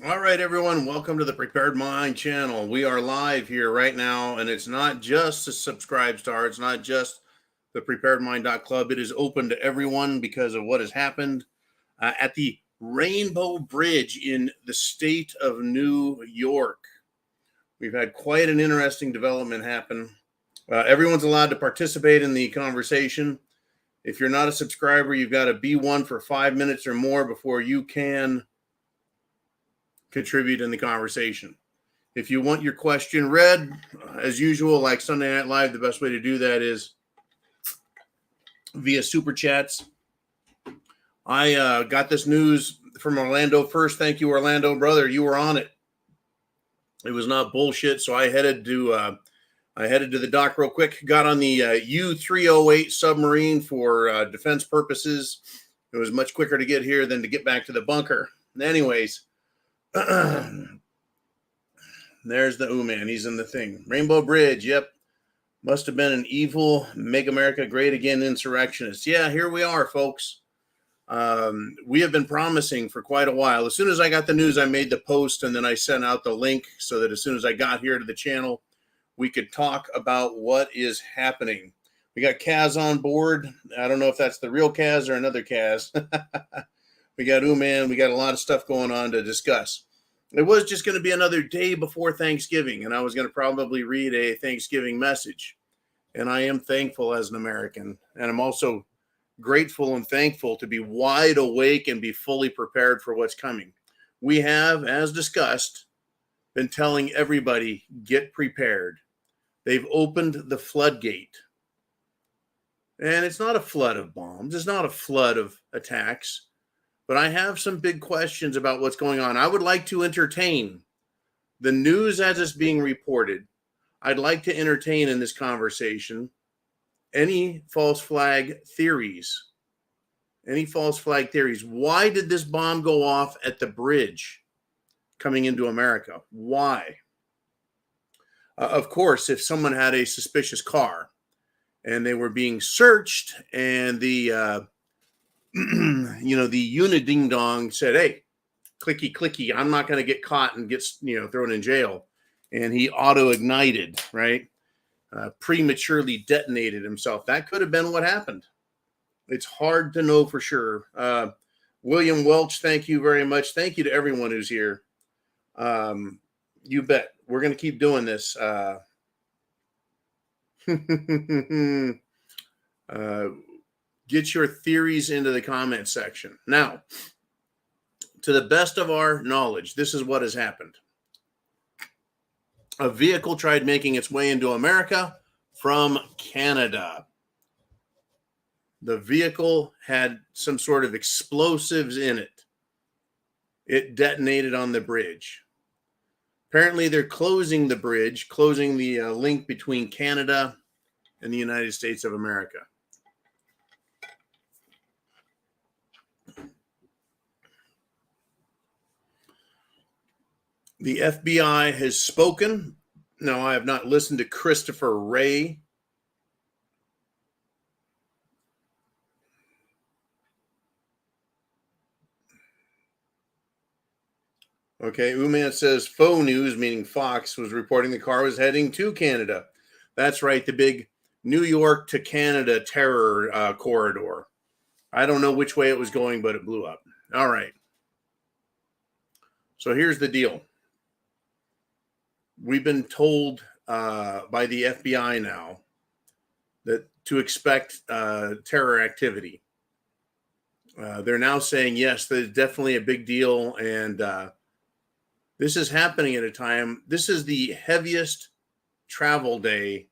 All right, everyone, welcome to the Prepared Mind channel. We are live here right now, and it's not just a subscribe star. It's not just the preparedmind.club. It is open to everyone because of what has happened at the Rainbow Bridge in the state of New York. We've had quite an interesting development happen. Everyone's allowed to participate in the conversation. If you're not a subscriber, you've got to be one for 5 minutes or more before you can contribute in the conversation. If you want your question read, as usual, like Sunday Night Live, the best way to do that is via super chats. I got this news from Orlando first. Thank you, Orlando, brother. You were on it. It was not bullshit. So I headed to the dock real quick. Got on the U-308 submarine for defense purposes. It was much quicker to get here than to get back to the bunker. Anyways. There's the man. He's in the thing. Rainbow Bridge. Yep. Must have been an evil Make America Great Again insurrectionist. Yeah, here we are, folks. We have been promising for quite a while. As soon as I got the news, I made the post and then I sent out the link so that as soon as I got here to the channel, we could talk about what is happening. We got Kaz on board. I don't know if that's the real Kaz or another Kaz. We got man. We got a lot of stuff going on to discuss. It was just going to be another day before Thanksgiving, and I was going to probably read a Thanksgiving message. And I am thankful as an American, and I'm also grateful and thankful to be wide awake and be fully prepared for what's coming. We have, as discussed, been telling everybody, get prepared. They've opened the floodgate. And it's not a flood of bombs. It's not a flood of attacks. But I have some big questions about what's going on. I would like to entertain the news as it's being reported. I'd like to entertain in this conversation any false flag theories. Any false flag theories. Why did this bomb go off at the bridge coming into America? Why? Of course, if someone had a suspicious car and they were being searched and the the unit ding dong said, hey, clicky, clicky, I'm not going to get caught and get, thrown in jail. And he auto ignited, right? Prematurely detonated himself. That could have been what happened. It's hard to know for sure. William Welch, thank you very much. Thank you to everyone who's here. You bet. We're going to keep doing this. Get your theories into the comment section. Now, to the best of our knowledge, this is what has happened. A vehicle tried making its way into America from Canada. The vehicle had some sort of explosives in it. It detonated on the bridge. Apparently, they're closing the bridge, closing the link between Canada and the United States of America. The FBI has spoken. Now, I have not listened to Christopher Wray. Okay, Uman says faux news, meaning Fox, was reporting the car was heading to Canada. That's right, the big New York to Canada terror corridor. I don't know which way it was going, but it blew up. All right. So here's the deal. We've been told by the FBI now that to expect terror activity. They're now saying, yes, there's definitely a big deal. And this is happening at a time. This is the heaviest travel day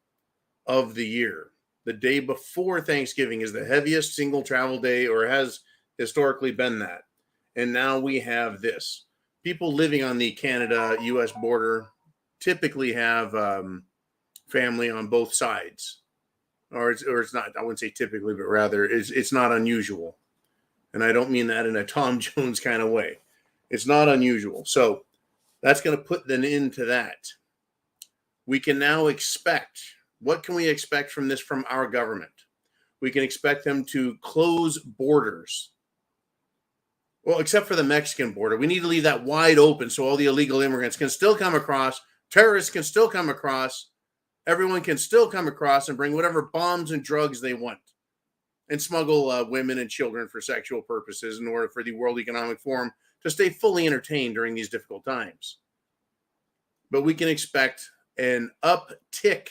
of the year. The day before Thanksgiving is the heaviest single travel day, or has historically been that. And now we have this. People living on the Canada-U.S. border typically have family on both sides, or it's not. I wouldn't say typically, but rather it's not unusual, and I don't mean that in a Tom Jones kind of way. It's not unusual, so that's going to put an end to that. We can now expect. What can we expect from this from our government? We can expect them to close borders. Well, except for the Mexican border. We need to leave that wide open so all the illegal immigrants can still come across, terrorists can still come across, everyone can still come across and bring whatever bombs and drugs they want and smuggle women and children for sexual purposes in order for the World Economic Forum to stay fully entertained during these difficult times. But we can expect an uptick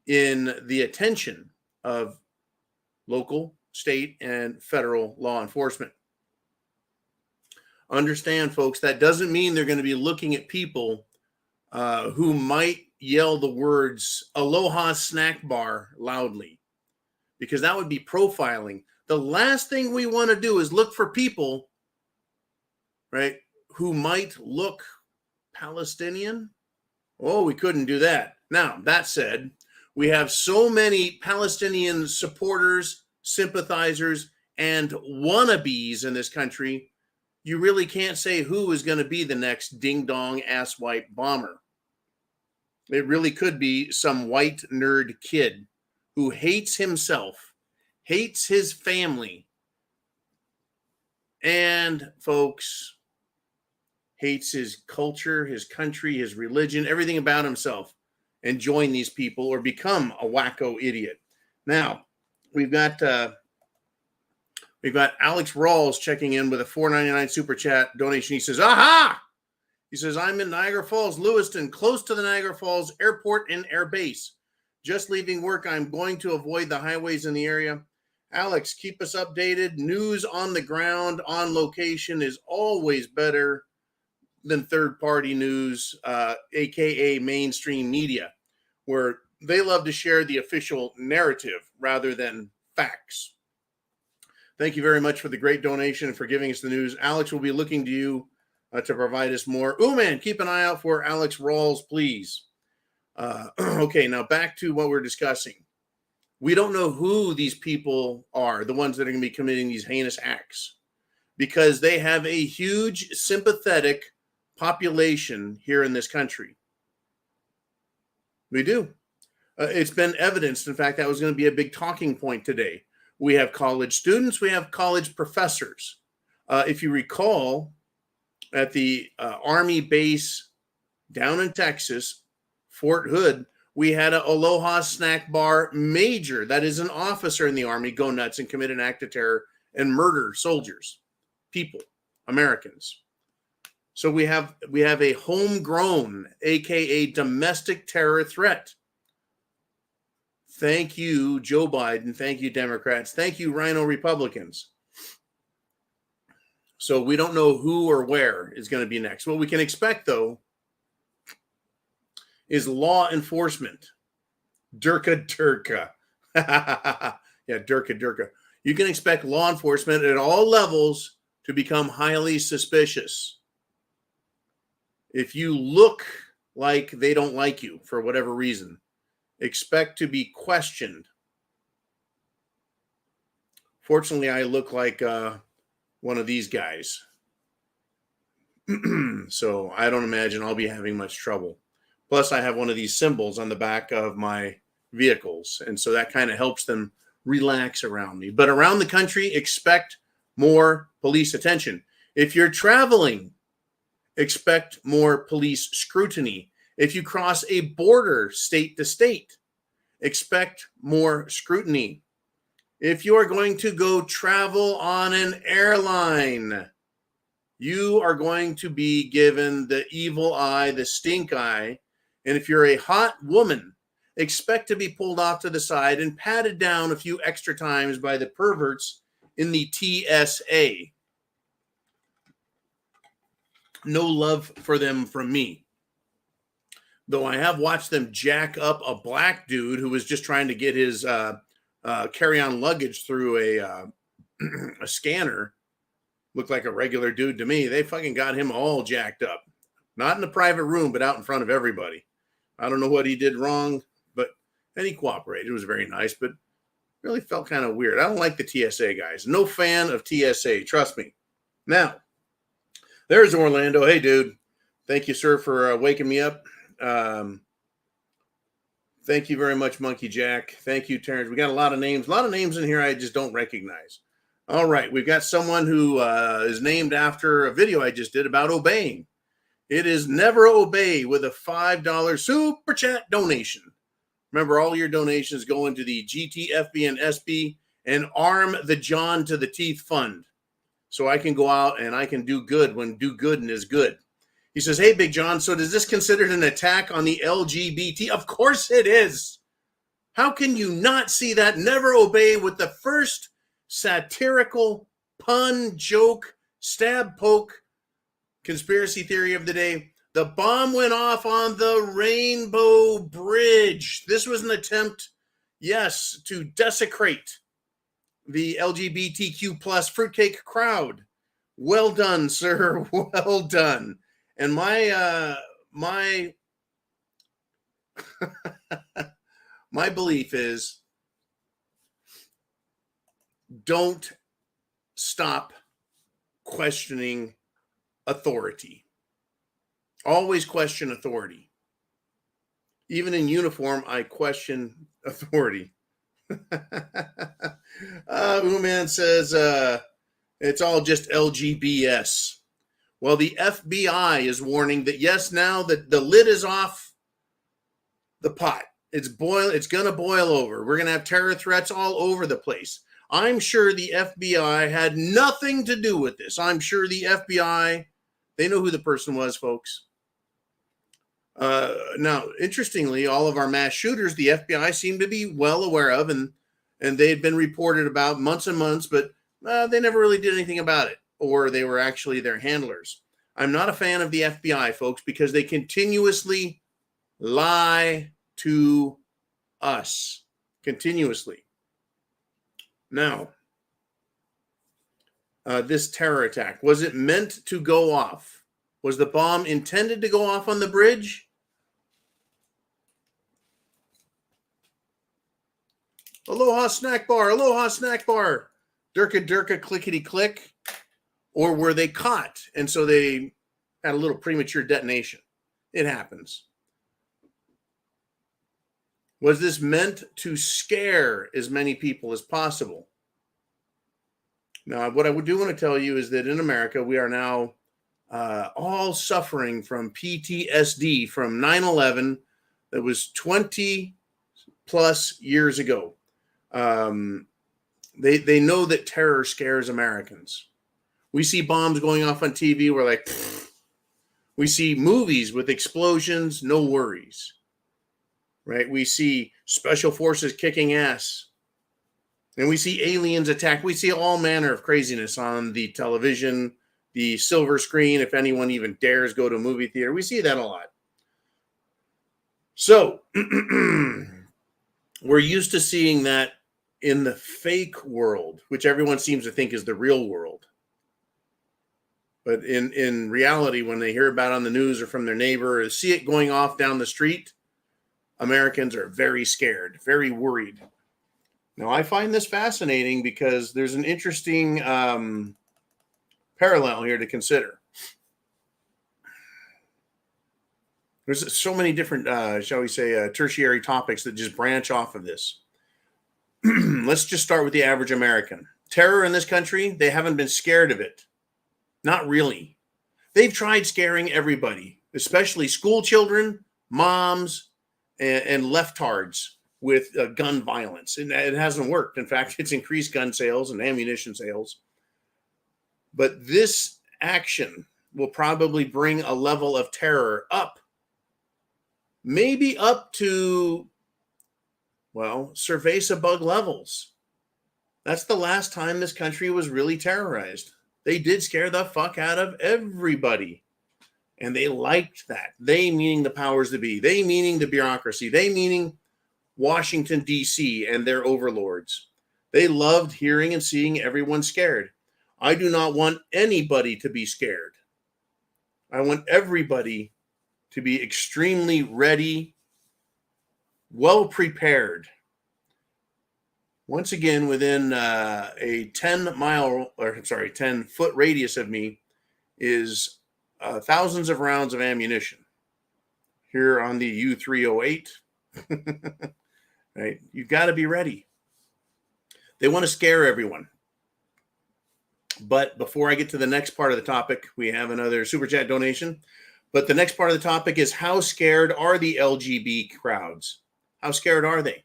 in the attention of local, state, and federal law enforcement. Understand, folks, that doesn't mean they're going to be looking at people who might yell the words "Aloha snack bar" loudly, because that would be profiling. The last thing we want to do is look for people, right, who might look Palestinian. Oh, we couldn't do that. Now, that said, we have so many Palestinian supporters, sympathizers, and wannabes in this country, you really can't say who is going to be the next ding-dong asswipe bomber. It really could be some white nerd kid who hates himself, hates his family, and, folks, hates his culture, his country, his religion, everything about himself, and join these people or become a wacko idiot. Now, we've got Alex Rawls checking in with a $4.99 super chat donation. He says, "Aha!" He says, "I'm in Niagara Falls, Lewiston, close to the Niagara Falls Airport and Air Base. Just leaving work. I'm going to avoid the highways in the area." Alex, keep us updated. News on the ground, on location is always better than third-party news, aka mainstream media, where they love to share the official narrative rather than facts. Thank you very much for the great donation and for giving us the news. Alex will be looking to you to provide us more. Man, keep an eye out for Alex Rawls, please. Okay, now back to what we're discussing. We don't know who these people are, the ones that are going to be committing these heinous acts, because they have a huge sympathetic population here in this country. We do. It's been evidenced. In fact, that was going to be a big talking point today. We have college students. We have college professors. If you recall, at the Army base down in Texas, Fort Hood, we had a Aloha snack bar major, that is an officer in the Army, go nuts and commit an act of terror and murder soldiers, people, Americans. So we have a homegrown, aka domestic terror threat. Thank you, Joe Biden. Thank you, Democrats. Thank you, Rhino Republicans. So we don't know who or where is going to be next. What we can expect, though, is law enforcement. Durka. Yeah, Durka. You can expect law enforcement at all levels to become highly suspicious. If you look like they don't like you for whatever reason, expect to be questioned. Fortunately, I look like one of these guys. So I don't imagine I'll be having much trouble. Plus, I have one of these symbols on the back of my vehicles. And so that kind of helps them relax around me. But around the country, expect more police attention. If you're traveling, expect more police scrutiny. If you cross a border state to state, expect more scrutiny. If you are going to go travel on an airline, you are going to be given the evil eye, the stink eye. And if you're a hot woman, expect to be pulled off to the side and patted down a few extra times by the perverts in the TSA. No love for them from me. Though I have watched them jack up a black dude who was just trying to get his carry-on luggage through a scanner. Looked like a regular dude to me. They fucking got him all jacked up. Not in a private room, but out in front of everybody. I don't know what he did wrong, and he cooperated. It was very nice, but really felt kind of weird. I don't like the TSA guys. No fan of TSA, trust me. Now, there's Orlando. Hey, dude. Thank you, sir, for waking me up. Thank you very much, Monkey Jack. Thank you, Terrence. We got a lot of names in here I just don't recognize. All right, we've got someone who is named after a video I just did about obeying. It is Never Obey with a $5 super chat donation. Remember, all your donations go into the GTFB and SB and Arm the John to the Teeth Fund. So I can go out and I can do good when do good and is good. He says, hey, Big John, so is this considered an attack on the LGBT? Of course it is. How can you not see that? Never Obey with the first satirical pun, joke, stab, poke, conspiracy theory of the day. The bomb went off on the Rainbow Bridge. This was an attempt, yes, to desecrate the LGBTQ plus fruitcake crowd. Well done, sir. Well done. And my my belief is, don't stop questioning authority. Always question authority. Even in uniform, I question authority. Uman says it's all just LGBS. Well, the FBI is warning that yes, now that the lid is off the pot, it's going to boil over. We're going to have terror threats all over the place. I'm sure the FBI had nothing to do with this. I'm sure the FBI, they know who the person was, folks. Now, interestingly, all of our mass shooters, the FBI seemed to be well aware of, and they had been reported about months and months, but they never really did anything about it, or they were actually their handlers. I'm not a fan of the FBI, folks, because they continuously lie to us. Continuously. Now, this terror attack, was it meant to go off? Was the bomb intended to go off on the bridge? Aloha snack bar, aloha snack bar. Durka durka clickety click. Or were they caught? And so they had a little premature detonation. It happens. Was this meant to scare as many people as possible? Now, what I do want to tell you is that in America, we are now all suffering from PTSD from 9/11 that was 20 plus years ago. They know that terror scares Americans. We see bombs going off on TV. We're like, pfft. We see movies with explosions, no worries. Right? We see special forces kicking ass. And we see aliens attack. We see all manner of craziness on the television, the silver screen, if anyone even dares go to a movie theater. We see that a lot. So we're used to seeing that in the fake world, which everyone seems to think is the real world. But in reality, when they hear about it on the news or from their neighbor or see it going off down the street, Americans are very scared, very worried. Now, I find this fascinating because there's an interesting parallel here to consider. There's so many different, shall we say, tertiary topics that just branch off of this. Let's just start with the average American. Terror in this country, they haven't been scared of it. Not really. They've tried scaring everybody, especially school children, moms, and leftards with gun violence. And it hasn't worked. In fact, it's increased gun sales and ammunition sales. But this action will probably bring a level of terror up. Maybe up to, well, cerveza bug levels. That's the last time this country was really terrorized. They did scare the fuck out of everybody. And they liked that. They meaning the powers that be. They meaning the bureaucracy. They meaning Washington, D.C. and their overlords. They loved hearing and seeing everyone scared. I do not want anybody to be scared. I want everybody to be extremely ready, well prepared. Once again, within a 10-foot radius of me is thousands of rounds of ammunition. Here on the U308, right? You've got to be ready. They want to scare everyone. But before I get to the next part of the topic, we have another super chat donation. But the next part of the topic is, how scared are the LGB crowds? How scared are they?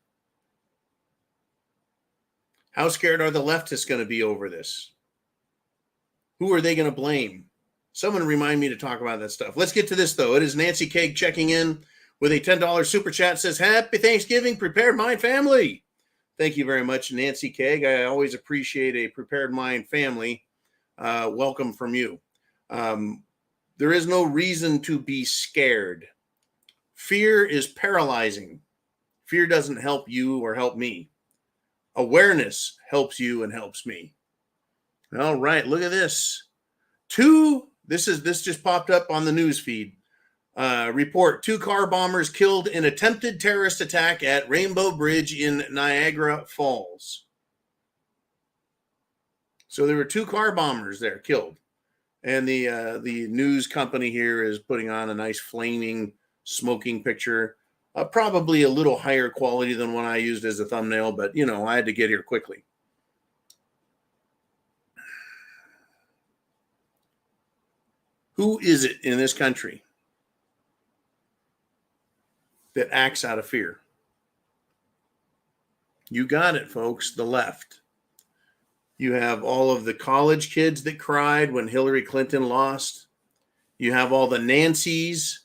How scared are the leftists going to be over this? Who are they going to blame? Someone remind me to talk about that stuff. Let's get to this, though. It is Nancy Cake checking in with a $10 super chat. Says, happy Thanksgiving, Prepared Mind family. Thank you very much, Nancy Cake. I always appreciate a Prepared Mind family. Welcome from you. There is no reason to be scared. Fear is paralyzing. Fear doesn't help you or help me. Awareness helps you and helps me. All right, look at this. This just popped up on the news feed. Report: 2 car bombers killed in attempted terrorist attack at Rainbow Bridge in Niagara Falls. So there were 2 car bombers there killed. And the news company here is putting on a nice flaming, smoking picture. Probably a little higher quality than one I used as a thumbnail, but, I had to get here quickly. Who is it in this country that acts out of fear? You got it, folks, the left. You have all of the college kids that cried when Hillary Clinton lost. You have all the Nancys,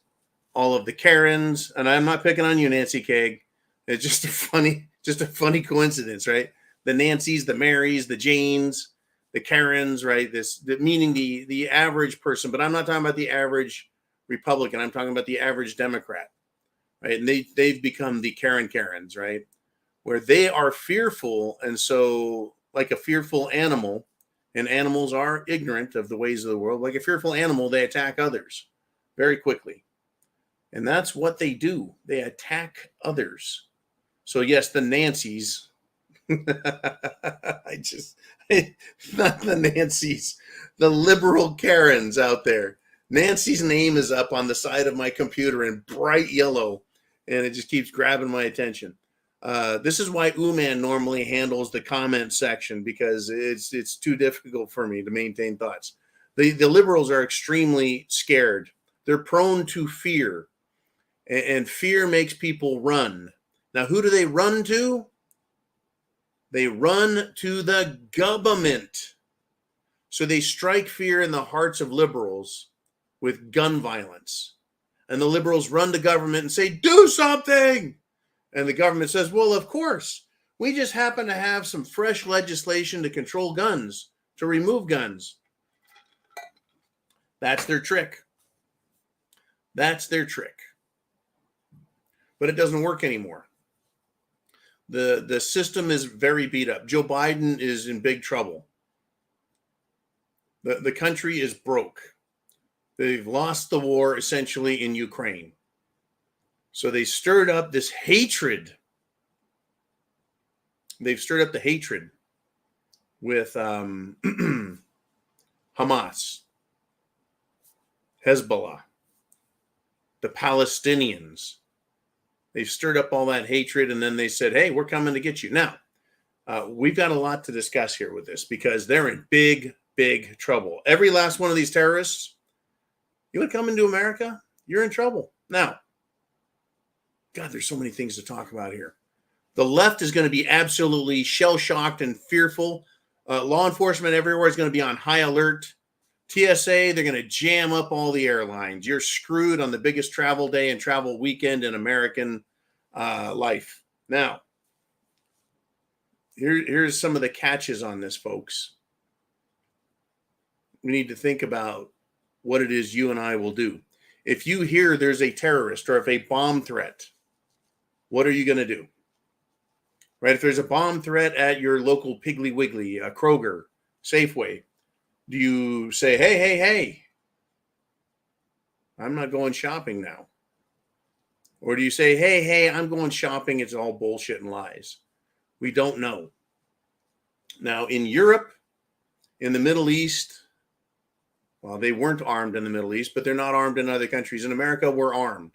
all of the Karens, and I'm not picking on you, Nancy Cagg. It's just a funny coincidence, right? The Nancys, the Marys, the Janes, the Karens, right? Meaning the average person, but I'm not talking about the average Republican. I'm talking about the average Democrat, right? And they've become the Karens, right? Where they are fearful, and so, like a fearful animal, and animals are ignorant of the ways of the world, like a fearful animal, they attack others very quickly. And that's what they do. They attack others. So yes, the Nancys, not the Nancys, the liberal Karens out there. Nancy's name is up on the side of my computer in bright yellow, and it just keeps grabbing my attention. This is why Uman normally handles the comment section, because it's too difficult for me to maintain thoughts. The liberals are extremely scared. They're prone to fear, and fear makes people run. Now, who do they run to? They run to the government. So they strike fear in the hearts of liberals with gun violence. And the liberals run to government and say, do something. And the government says, well, of course, we just happen to have some fresh legislation to control guns, to remove guns. That's their trick. That's their trick. But it doesn't work anymore. The system is very beat up. Joe Biden is in big trouble. The country is broke. They've lost the war essentially in Ukraine. So they stirred up this hatred. They've stirred up the hatred with Hamas, Hezbollah, the Palestinians. They've stirred up all that hatred, and then they said, hey, we're coming to get you. Now, we've got a lot to discuss here with this, because they're in big, big trouble. Every last one of these terrorists, you would come into America, you're in trouble. Now, God, there's so many things to talk about here. The left is going to be absolutely shell-shocked and fearful. Law enforcement everywhere is going to be on high alert. TSA, they're going to jam up all the airlines. You're screwed on the biggest travel day and travel weekend in American life. Now, here's some of the catches on this, folks. We need to think about what it is you and I will do. If you hear there's a terrorist or if a bomb threat, what are you going to do? Right? If there's a bomb threat at your local Piggly Wiggly, Kroger, Safeway, do you say, hey, I'm not going shopping now? Or do you say, hey, I'm going shopping, it's all bullshit and lies? We don't know. Now, in Europe, in the Middle East, well, they weren't armed in the Middle East, but they're not armed in other countries. In America, we're armed.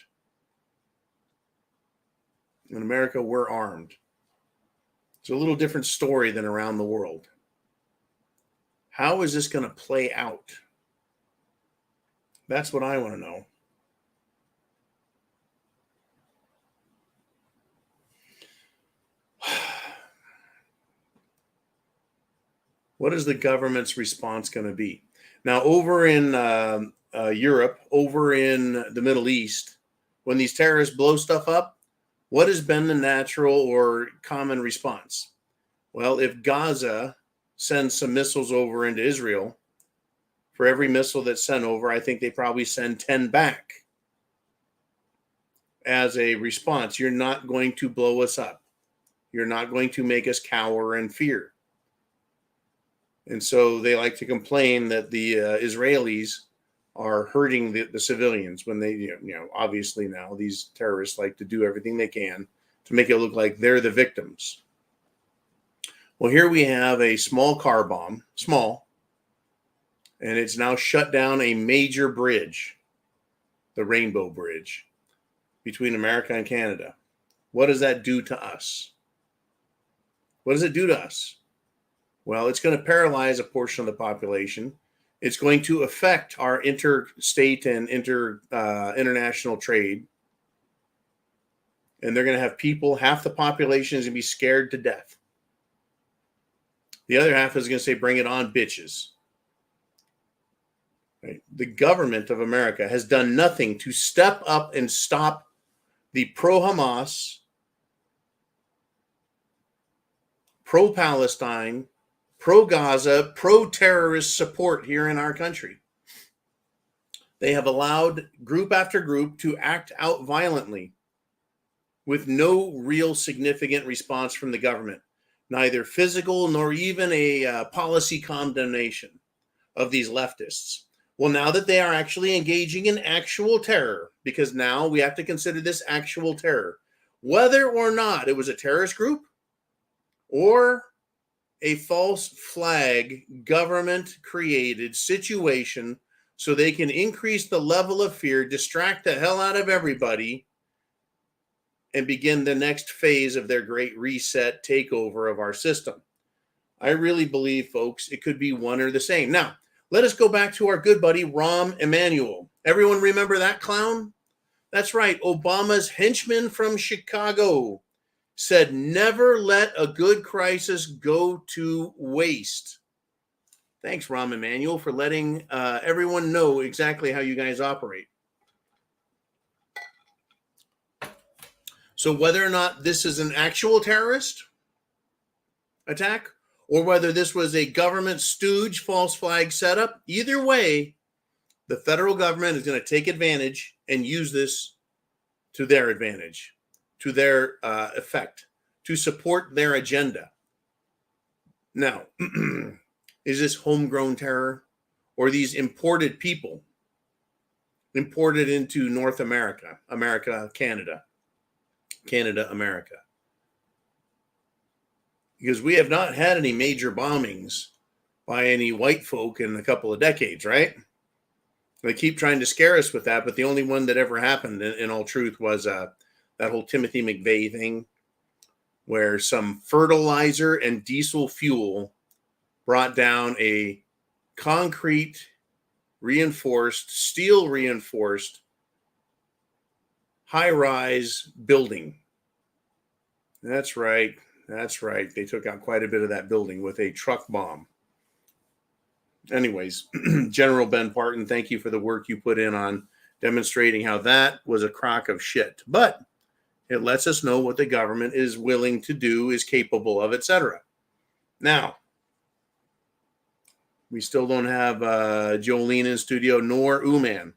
In America, we're armed. It's a little different story than around the world. How is this going to play out? That's what I want to know. What is the government's response going to be? Now, over in Europe, over in the Middle East, when these terrorists blow stuff up, what has been the natural or common response? Well, if Gaza sends some missiles over into Israel, for every missile that's sent over, I think they probably send 10 back as a response. You're not going to blow us up. You're not going to make us cower in fear. And so they like to complain that the Israelis are hurting the civilians when they, obviously now these terrorists like to do everything they can to make it look like they're the victims. Well, here we have a small car bomb, and it's now shut down a major bridge, the Rainbow Bridge, between America and Canada. What does that do to us? What does it do to us? Well, it's going to paralyze a portion of the population. It's going to affect our interstate and international trade. And they're going to have people, half the population is going to be scared to death. The other half is going to say, bring it on, bitches. Right? The government of America has done nothing to step up and stop the pro-Hamas, pro-Palestine, pro-Gaza, pro-terrorist support here in our country. They have allowed group after group to act out violently with no real significant response from the government, neither physical nor even a policy condemnation of these leftists. Well, now that they are actually engaging in actual terror, because now we have to consider this actual terror, whether or not it was a terrorist group or a false flag government created situation so they can increase the level of fear, distract the hell out of everybody, and begin the next phase of their great reset takeover of our system. I really believe, folks, it could be one or the same. Now, let us go back to our good buddy, Rahm Emanuel. Everyone remember that clown? That's right. Obama's henchman from Chicago said, never let a good crisis go to waste. Thanks, Rahm Emanuel, for letting everyone know exactly how you guys operate. So whether or not this is an actual terrorist attack, or whether this was a government stooge false flag setup, either way, the federal government is going to take advantage and use this to their advantage, to their effect, to support their agenda. Now, is this homegrown terror or these imported people imported into North America, Canada, America? Because we have not had any major bombings by any white folk in a couple of decades, right? They keep trying to scare us with that, but the only one that ever happened, in all truth, was that whole Timothy McVeigh thing, where some fertilizer and diesel fuel brought down a concrete reinforced, steel reinforced, high-rise building. That's right. They took out quite a bit of that building with a truck bomb. Anyways, General Ben Parton, thank you for the work you put in on demonstrating how that was a crock of shit. But it lets us know what the government is willing to do, is capable of, etc. Now, we still don't have Jolene in studio, nor Uman.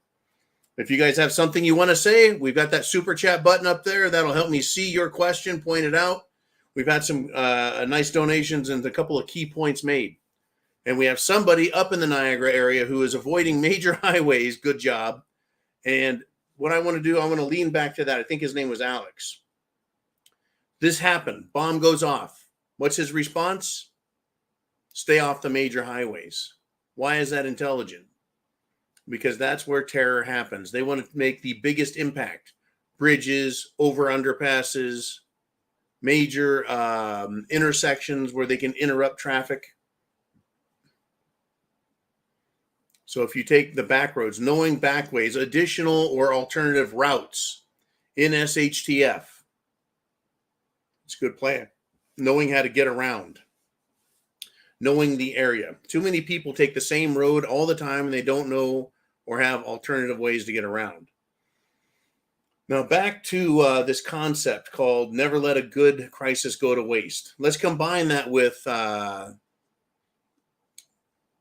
If you guys have something you want to say, we've got that super chat button up there. That'll help me see your question, point it out. We've had some nice donations and a couple of key points made. And we have somebody up in the Niagara area who is avoiding major highways. Good job. And what I want to do, I want to lean back to that. I think his name was Alex. This happened. Bomb goes off. What's his response? Stay off the major highways. Why is that intelligent? Because that's where terror happens. They want to make the biggest impact. Bridges, over underpasses, major intersections where they can interrupt traffic. So if you take the back roads, knowing back ways, additional or alternative routes in SHTF, it's a good plan. Knowing how to get around, knowing the area. Too many people take the same road all the time and they don't know or have alternative ways to get around. Now back to this concept called never let a good crisis go to waste. Let's combine that with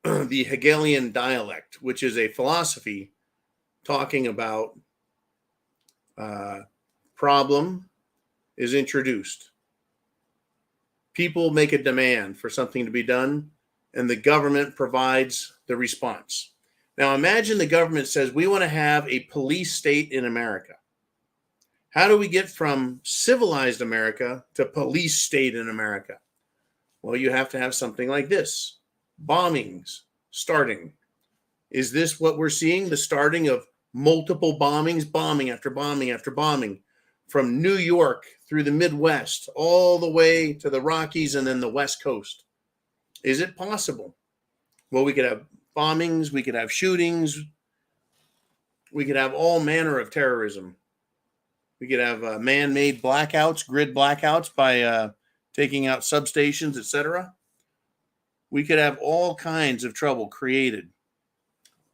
the Hegelian dialect, which is a philosophy talking about problem is introduced. People make a demand for something to be done, and the government provides the response. Now imagine the government says, we want to have a police state in America. How do we get from civilized America to police state in America? Well, you have to have something like this. Bombings starting. Is this what we're seeing? The starting of multiple bombings, bombing after bombing after bombing, from New York through the Midwest, all the way to the Rockies and then the West Coast. Is it possible? Well, we could have bombings, we could have shootings, we could have all manner of terrorism. We could have man-made blackouts, grid blackouts by taking out substations, etc. We could have all kinds of trouble created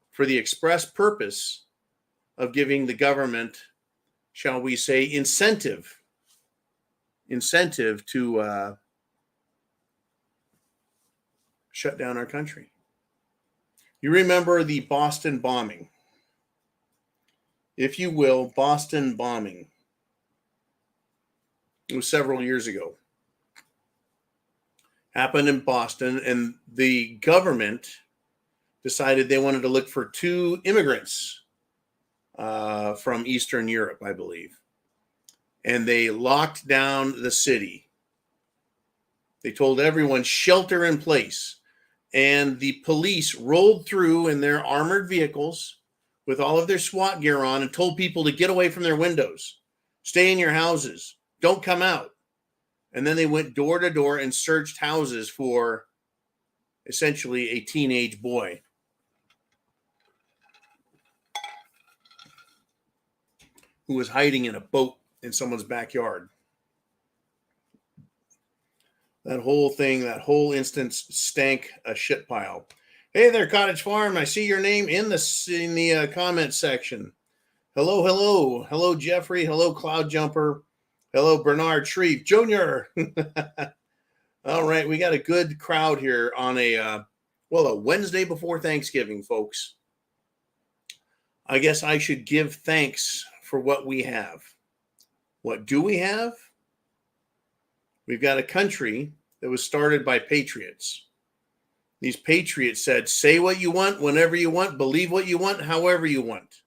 for the express purpose of giving the government, shall we say, incentive to shut down our country. You remember the Boston bombing, if you will, Boston bombing. It was several years ago. Happened in Boston, and the government decided they wanted to look for 2 immigrants from Eastern Europe, I believe. And they locked down the city. They told everyone shelter in place. And the police rolled through in their armored vehicles with all of their SWAT gear on and told people to get away from their windows. Stay in your houses. Don't come out. And then they went door to door and searched houses for essentially a teenage boy who was hiding in a boat in someone's backyard. That whole thing, that whole instance stank a shit pile. Hey there, Cottage Farm. I see your name in the comment section. Hello, Jeffrey. Hello, Cloud Jumper. Hello, Bernard Shreve Jr. All right, we got a good crowd here on a Wednesday before Thanksgiving, folks. I guess I should give thanks for what we have. What do we have? We've got a country that was started by patriots. These patriots said, say what you want, whenever you want, believe what you want, however you want.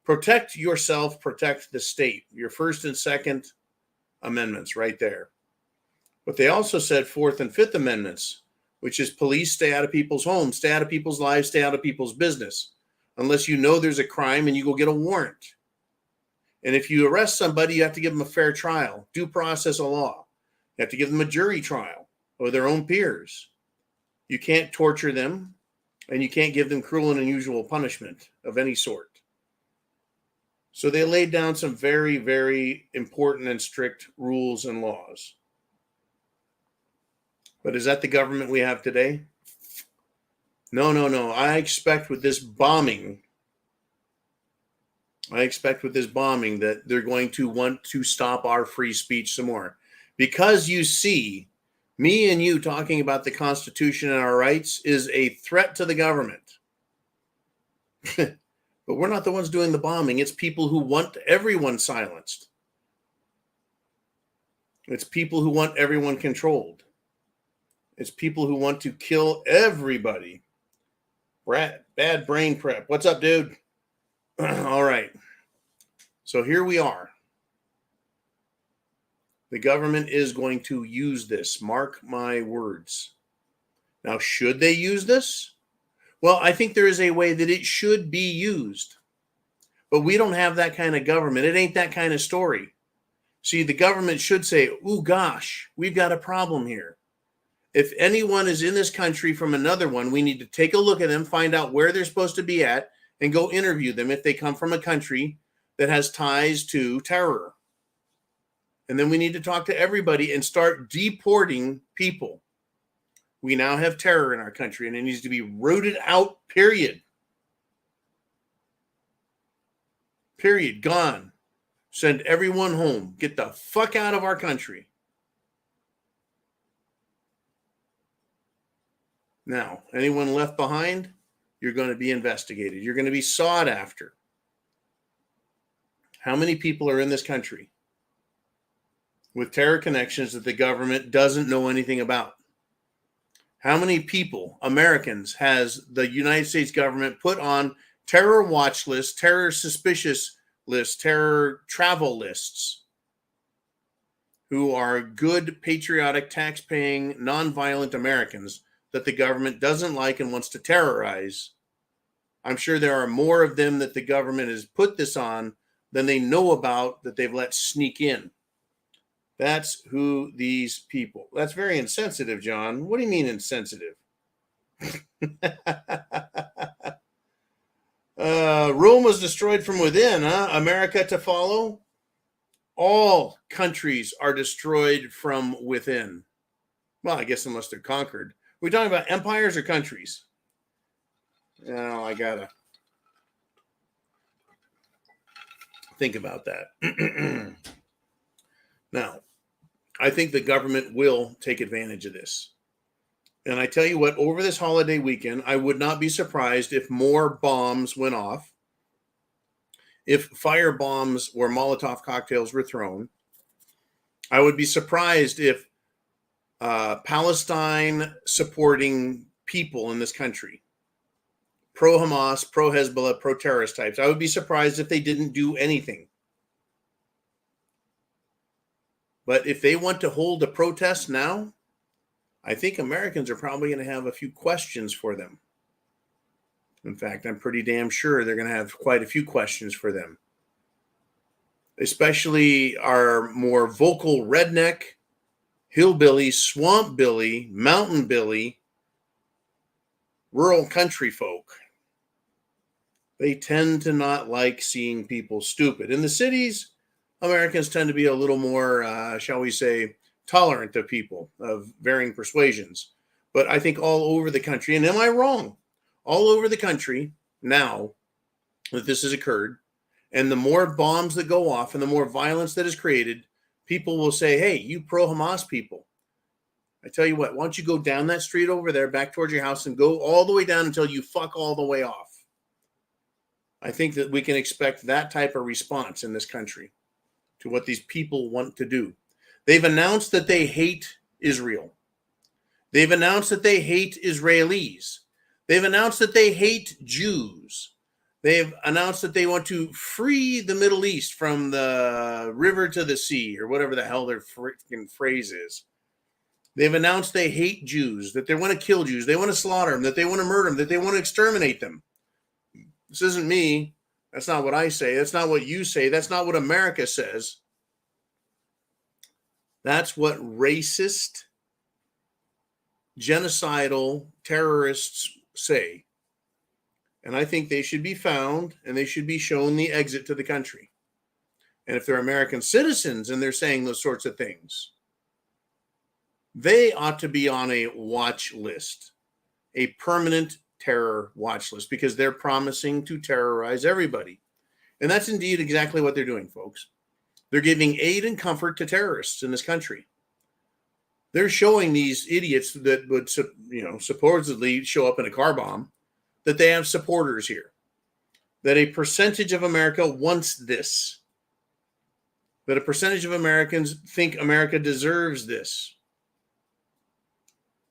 Protect yourself, protect the state. Your First and Second Amendments right there. But they also said Fourth and Fifth Amendments, which is police stay out of people's homes, stay out of people's lives, stay out of people's business, unless you know there's a crime and you go get a warrant. And if you arrest somebody, you have to give them a fair trial, due process of law. You have to give them a jury trial or their own peers. You can't torture them, and you can't give them cruel and unusual punishment of any sort. So they laid down some very, very important and strict rules and laws. But is that the government we have today? No. I expect with this bombing that they're going to want to stop our free speech some more. Because you see, me and you talking about the Constitution and our rights is a threat to the government. But we're not the ones doing the bombing. It's people who want everyone silenced. It's people who want everyone controlled. It's people who want to kill everybody. Bad brain prep. What's up, dude? All right. So here we are. The government is going to use this. Mark my words. Now, should they use this? Well, I think there is a way that it should be used. But we don't have that kind of government. It ain't that kind of story. See, the government should say, ooh, gosh, we've got a problem here. If anyone is in this country from another one, we need to take a look at them, find out where they're supposed to be at, and go interview them if they come from a country that has ties to terror. And then we need to talk to everybody and start deporting people. We now have terror in our country, and it needs to be rooted out, period. Period. Gone. Send everyone home. Get the fuck out of our country. Now, anyone left behind, you're going to be investigated. You're going to be sought after. How many people are in this country with terror connections that the government doesn't know anything about? How many people, Americans, has the United States government put on terror watch lists, terror suspicious lists, terror travel lists, who are good, patriotic, tax-paying, nonviolent Americans that the government doesn't like and wants to terrorize? I'm sure there are more of them that the government has put this on than they know about that they've let sneak in. That's who these people. That's very insensitive, John. What do you mean insensitive? Rome was destroyed from within, huh? America to follow? All countries are destroyed from within. Well, I guess unless they're conquered. Are we talking about empires or countries? I gotta think about that. Now, I think the government will take advantage of this. And I tell you what, over this holiday weekend, I would not be surprised if more bombs went off, if fire bombs or Molotov cocktails were thrown. I would be surprised if Palestine supporting people in this country, pro-Hamas, pro-Hezbollah, pro-terrorist types, I would be surprised if they didn't do anything. But if they want to hold a protest now, I think Americans are probably going to have a few questions for them. In fact, I'm pretty damn sure they're going to have quite a few questions for them. Especially our more vocal redneck, hillbilly, swamp billy, mountain billy, rural country folk. They tend to not like seeing people stupid. In the cities, Americans tend to be a little more, shall we say, tolerant of people of varying persuasions. But I think all over the country, and am I wrong? All over the country now that this has occurred, and the more bombs that go off and the more violence that is created, people will say, hey, you pro-Hamas people, I tell you what, why don't you go down that street over there back towards your house and go all the way down until you fuck all the way off. I think that we can expect that type of response in this country to what these people want to do. They've announced that they hate Israel. They've announced that they hate Israelis. They've announced that they hate Jews. They've announced that they want to free the Middle East from the river to the sea, or whatever the hell their freaking phrase is. They've announced they hate Jews, that they want to kill Jews, they want to slaughter them, that they want to murder them, that they want to exterminate them. This isn't me. That's not what I say. That's not what you say. That's not what America says. That's what racist, genocidal terrorists say. And I think they should be found and they should be shown the exit to the country. And if they're American citizens and they're saying those sorts of things, they ought to be on a watch list, a permanent terror watch list, because they're promising to terrorize everybody. And that's indeed exactly what they're doing, folks. They're giving aid and comfort to terrorists in this country. They're showing these idiots that would, supposedly show up in a car bomb that they have supporters here, that a percentage of America wants this, that a percentage of Americans think America deserves this.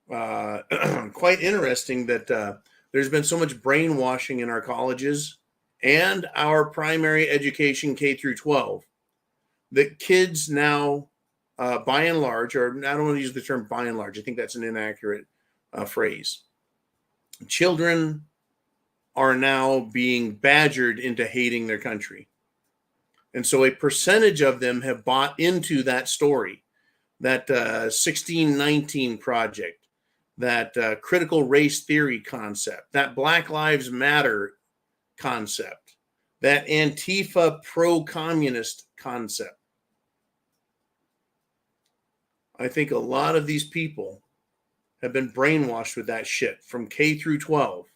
Quite interesting that there's been so much brainwashing in our colleges and our primary education K through 12 that kids now, by and large, or I don't want to use the term by and large, I think that's an inaccurate phrase. Children are now being badgered into hating their country. And so a percentage of them have bought into that story, that 1619 project, that critical race theory concept, that Black Lives Matter concept, that Antifa pro-communist concept. I think a lot of these people have been brainwashed with that shit from K through 12.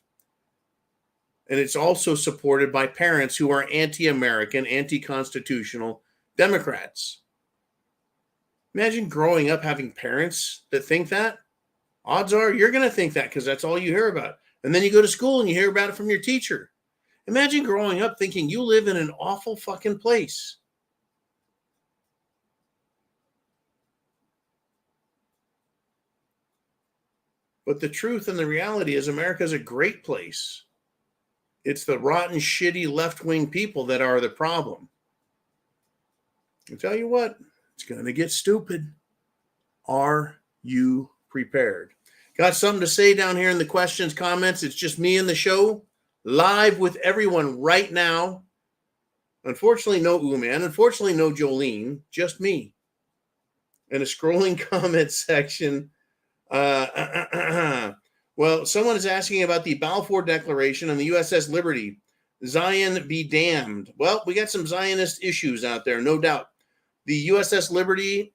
And it's also supported by parents who are anti-American, anti-constitutional Democrats. Imagine growing up having parents that think that. Odds are you're going to think that because that's all you hear about. And then you go to school and you hear about it from your teacher. Imagine growing up thinking you live in an awful fucking place. But the truth and the reality is America is a great place. It's the rotten, shitty left-wing people that are the problem. I'll tell you what, it's going to get stupid. Are you prepared? Got something to say down here in the questions, comments? It's just me and the show, live with everyone right now. Unfortunately, no Uman. Unfortunately, no Jolene. Just me. In a scrolling comment section. Well, someone is asking about the Balfour Declaration and the USS Liberty. Zion be damned. Well, we got some Zionist issues out there, no doubt. The USS Liberty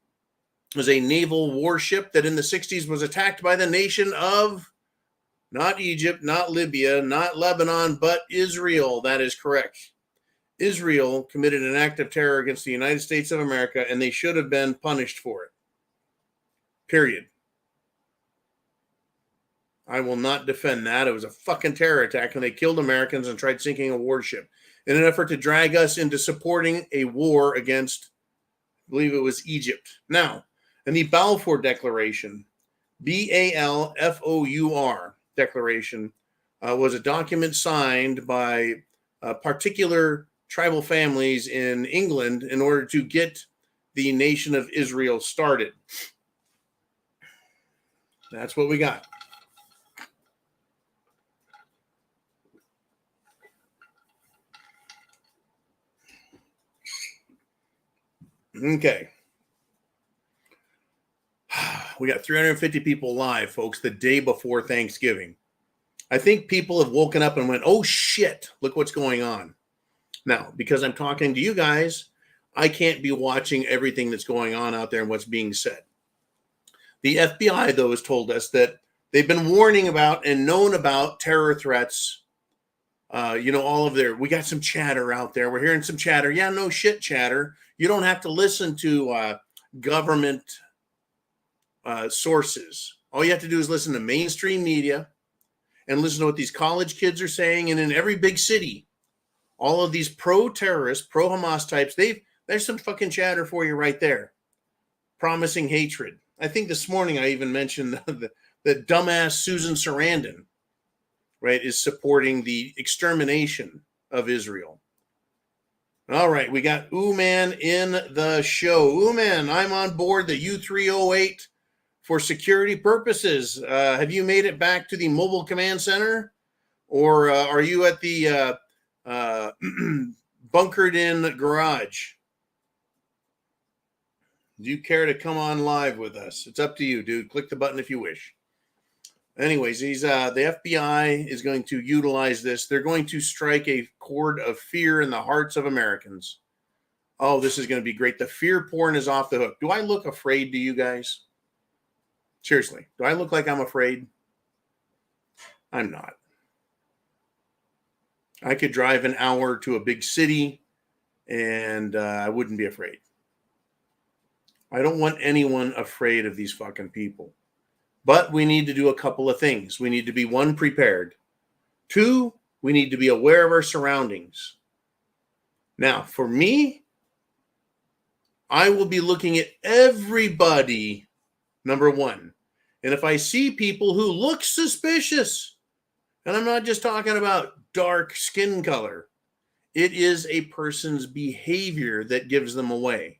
was a naval warship that in the 60s was attacked by the nation of not Egypt, not Libya, not Lebanon, but Israel. That is correct. Israel committed an act of terror against the United States of America, and they should have been punished for it. Period. I will not defend that. It was a fucking terror attack, and they killed Americans and tried sinking a warship in an effort to drag us into supporting a war against, I believe it was Egypt. Now, in the Balfour Declaration, Balfour Declaration, was a document signed by particular tribal families in England in order to get the nation of Israel started. That's what we got. Okay. We got 350 people live, folks, the day before Thanksgiving. I think people have woken up and went, oh, shit, look what's going on. Now, because I'm talking to you guys, I can't be watching everything that's going on out there and what's being said. The FBI, though, has told us that they've been warning about and known about terror threats. All of we got some chatter out there. We're hearing some chatter. Yeah, no shit chatter. You don't have to listen to government sources. All you have to do is listen to mainstream media and listen to what these college kids are saying. And in every big city, all of these pro-terrorist, pro-Hamas types, there's some fucking chatter for you right there, promising hatred. I think this morning I even mentioned the dumbass Susan Sarandon, right, is supporting the extermination of Israel. All right, we got Uman in the show. Uman, I'm on board the U308 for security purposes. Have you made it back to the mobile command center, or are you at the bunkered in garage? Do you care to come on live with us? It's up to you, dude. Click the button if you wish. Anyways, the FBI is going to utilize this. They're going to strike a chord of fear in the hearts of Americans. Oh, this is going to be great. The fear porn is off the hook. Do I look afraid to you guys? Seriously, do I look like I'm afraid? I'm not. I could drive an hour to a big city and I wouldn't be afraid. I don't want anyone afraid of these fucking people. But we need to do a couple of things. We need to be, one, prepared. Two, we need to be aware of our surroundings. Now, for me, I will be looking at everybody, number one. And if I see people who look suspicious, and I'm not just talking about dark skin color, it is a person's behavior that gives them away.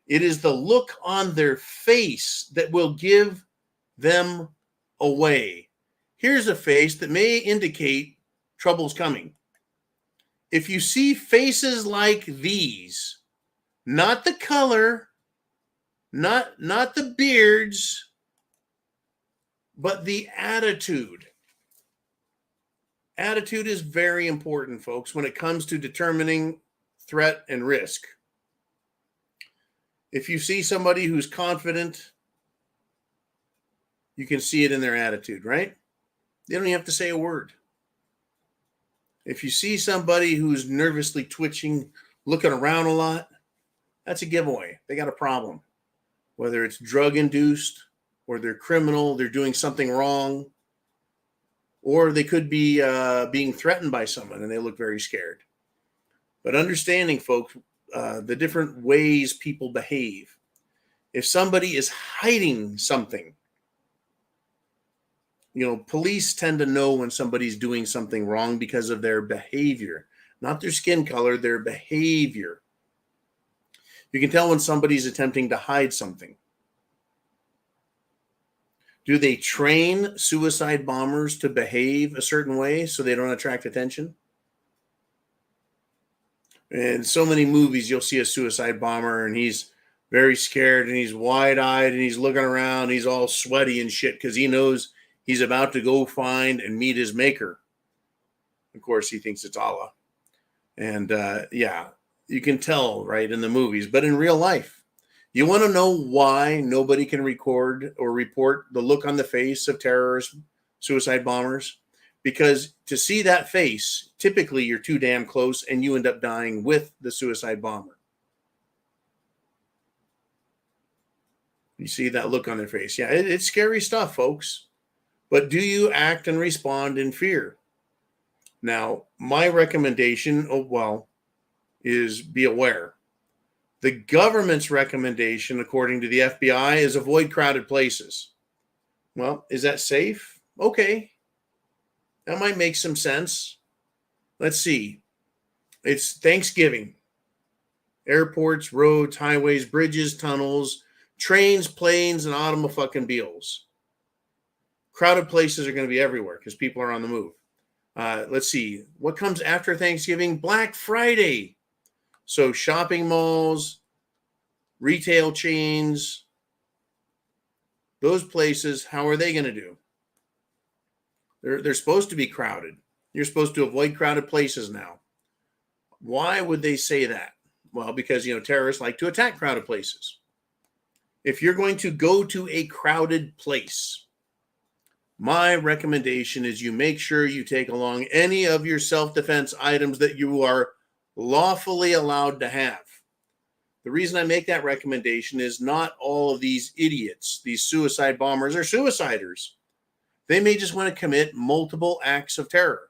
It is the look on their face that will give them away. Here's a face that may indicate trouble's coming. If you see faces like these, not the color, not the beards, But the attitude is very important, folks, when it comes to determining threat and risk. If you see somebody who's confident, you can see it in their attitude, right? They don't even have to say a word. If you see somebody who's nervously twitching, looking around a lot, that's a giveaway. They got a problem. Whether it's drug induced or they're criminal, they're doing something wrong, or they could be being threatened by someone and they look very scared. But understanding, folks, the different ways people behave. If somebody is hiding something, police tend to know when somebody's doing something wrong because of their behavior, not their skin color, their behavior. You can tell when somebody's attempting to hide something. Do they train suicide bombers to behave a certain way so they don't attract attention? In so many movies, you'll see a suicide bomber and he's very scared and he's wide-eyed and he's looking around. He's all sweaty and shit because he knows he's about to go find and meet his maker. Of course, he thinks it's Allah. And yeah, you can tell, right, in the movies. But in real life, you want to know why nobody can record or report the look on the face of terrorist suicide bombers? Because to see that face, typically you're too damn close and you end up dying with the suicide bomber. You see that look on their face. Yeah, it's scary stuff, folks. But do you act and respond in fear? Now, my recommendation, is be aware. The government's recommendation, according to the FBI, is avoid crowded places. Well, is that safe? Okay. That might make some sense. Let's see. It's Thanksgiving. Airports, roads, highways, bridges, tunnels, trains, planes, and automobiles. Crowded places are going to be everywhere because people are on the move. Let's see. What comes after Thanksgiving? Black Friday. So shopping malls, retail chains, those places, how are they going to do? They're supposed to be crowded. You're supposed to avoid crowded places now. Why would they say that? Well, because, terrorists like to attack crowded places. If you're going to go to a crowded place, my recommendation is you make sure you take along any of your self-defense items that you are lawfully allowed to have. The reason I make that recommendation is not all of these idiots, these suicide bombers, are suiciders. They may just want to commit multiple acts of terror.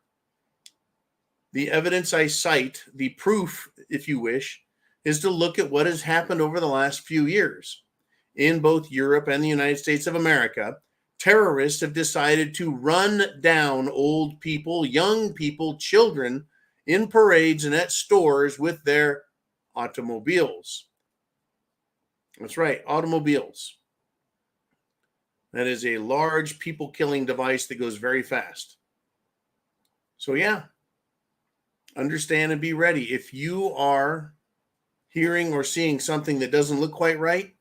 The evidence I cite, the proof, if you wish, is to look at what has happened over the last few years. In both Europe and the United States of America, terrorists have decided to run down old people, young people, children in parades and at stores with their automobiles. That's right, automobiles. That is a large people-killing device that goes very fast. So yeah, understand and be ready. If you are hearing or seeing something that doesn't look quite right,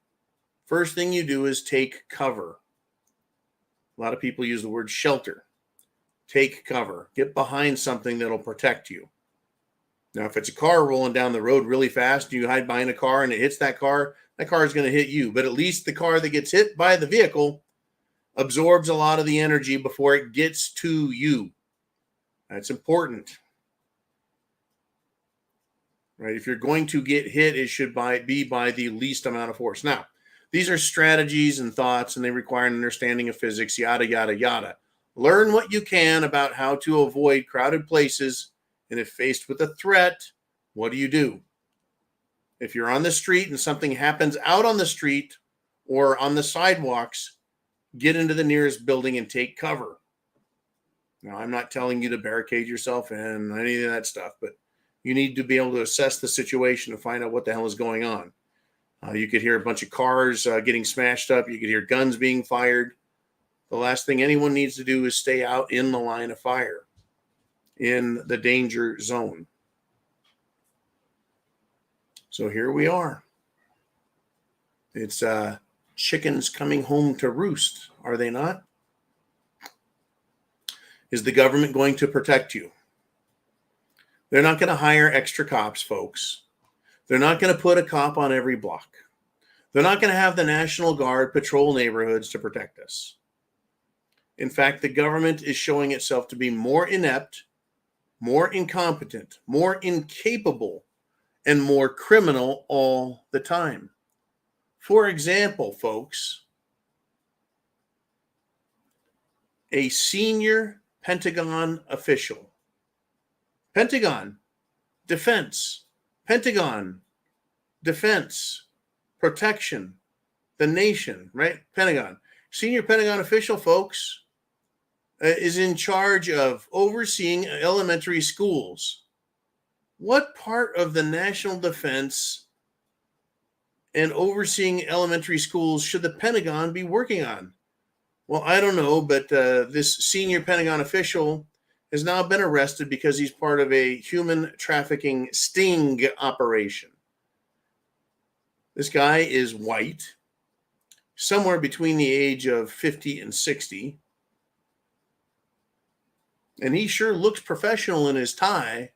first thing you do is take cover. A lot of people use the word shelter. Take cover. Get behind something that'll protect you. Now, if it's a car rolling down the road really fast, you hide behind a car and it hits that car is going to hit you. But at least the car that gets hit by the vehicle absorbs a lot of the energy before it gets to you. That's important. Right? If you're going to get hit, it should be by the least amount of force. Now, these are strategies and thoughts, and they require an understanding of physics, yada, yada, yada. Learn what you can about how to avoid crowded places, and if faced with a threat, what do you do? If you're on the street and something happens out on the street or on the sidewalks, get into the nearest building and take cover. Now, I'm not telling you to barricade yourself and any of that stuff, but you need to be able to assess the situation and find out what the hell is going on. You could hear a bunch of cars getting smashed up. You could hear guns being fired. The last thing anyone needs to do is stay out in the line of fire, in the danger zone. So here we are. It's chickens coming home to roost, are they not? Is the government going to protect you? They're not going to hire extra cops, folks. They're not going to put a cop on every block. They're not going to have the National Guard patrol neighborhoods to protect us. In fact, the government is showing itself to be more inept, more incompetent, more incapable, and more criminal all the time. For example, folks, a senior Pentagon official, Pentagon, Defense, Pentagon, Defense, Protection, the nation, right? Pentagon. Senior Pentagon official, folks, is in charge of overseeing elementary schools. What part of the national defense and overseeing elementary schools should the Pentagon be working on? Well, I don't know, but this senior Pentagon official has now been arrested because he's part of a human trafficking sting operation. This guy is white, somewhere between the age of 50 and 60. And he sure looks professional in his tie,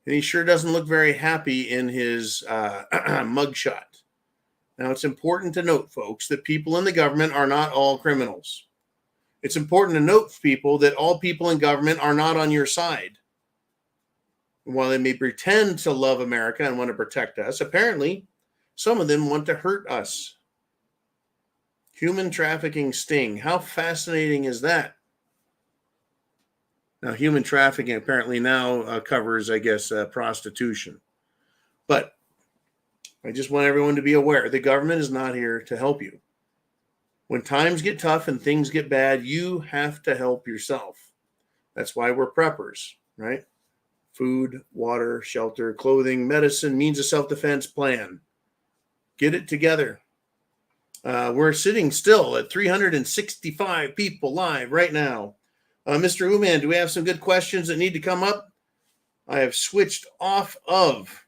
and he sure doesn't look very happy in his mugshot. Now, it's important to note, folks, that people in the government are not all criminals. It's important to note, people, that all people in government are not on your side. While they may pretend to love America and want to protect us, apparently some of them want to hurt us. Human trafficking sting. How fascinating is that? Now, human trafficking apparently now covers, I guess, prostitution. But I just want everyone to be aware the government is not here to help you. When times get tough and things get bad, you have to help yourself. That's why we're preppers, right? Food, water, shelter, clothing, medicine, means of self-defense plan. Get it together. We're sitting still at 365 people live right now. Mr. Uman, do we have some good questions that need to come up? I have switched off of.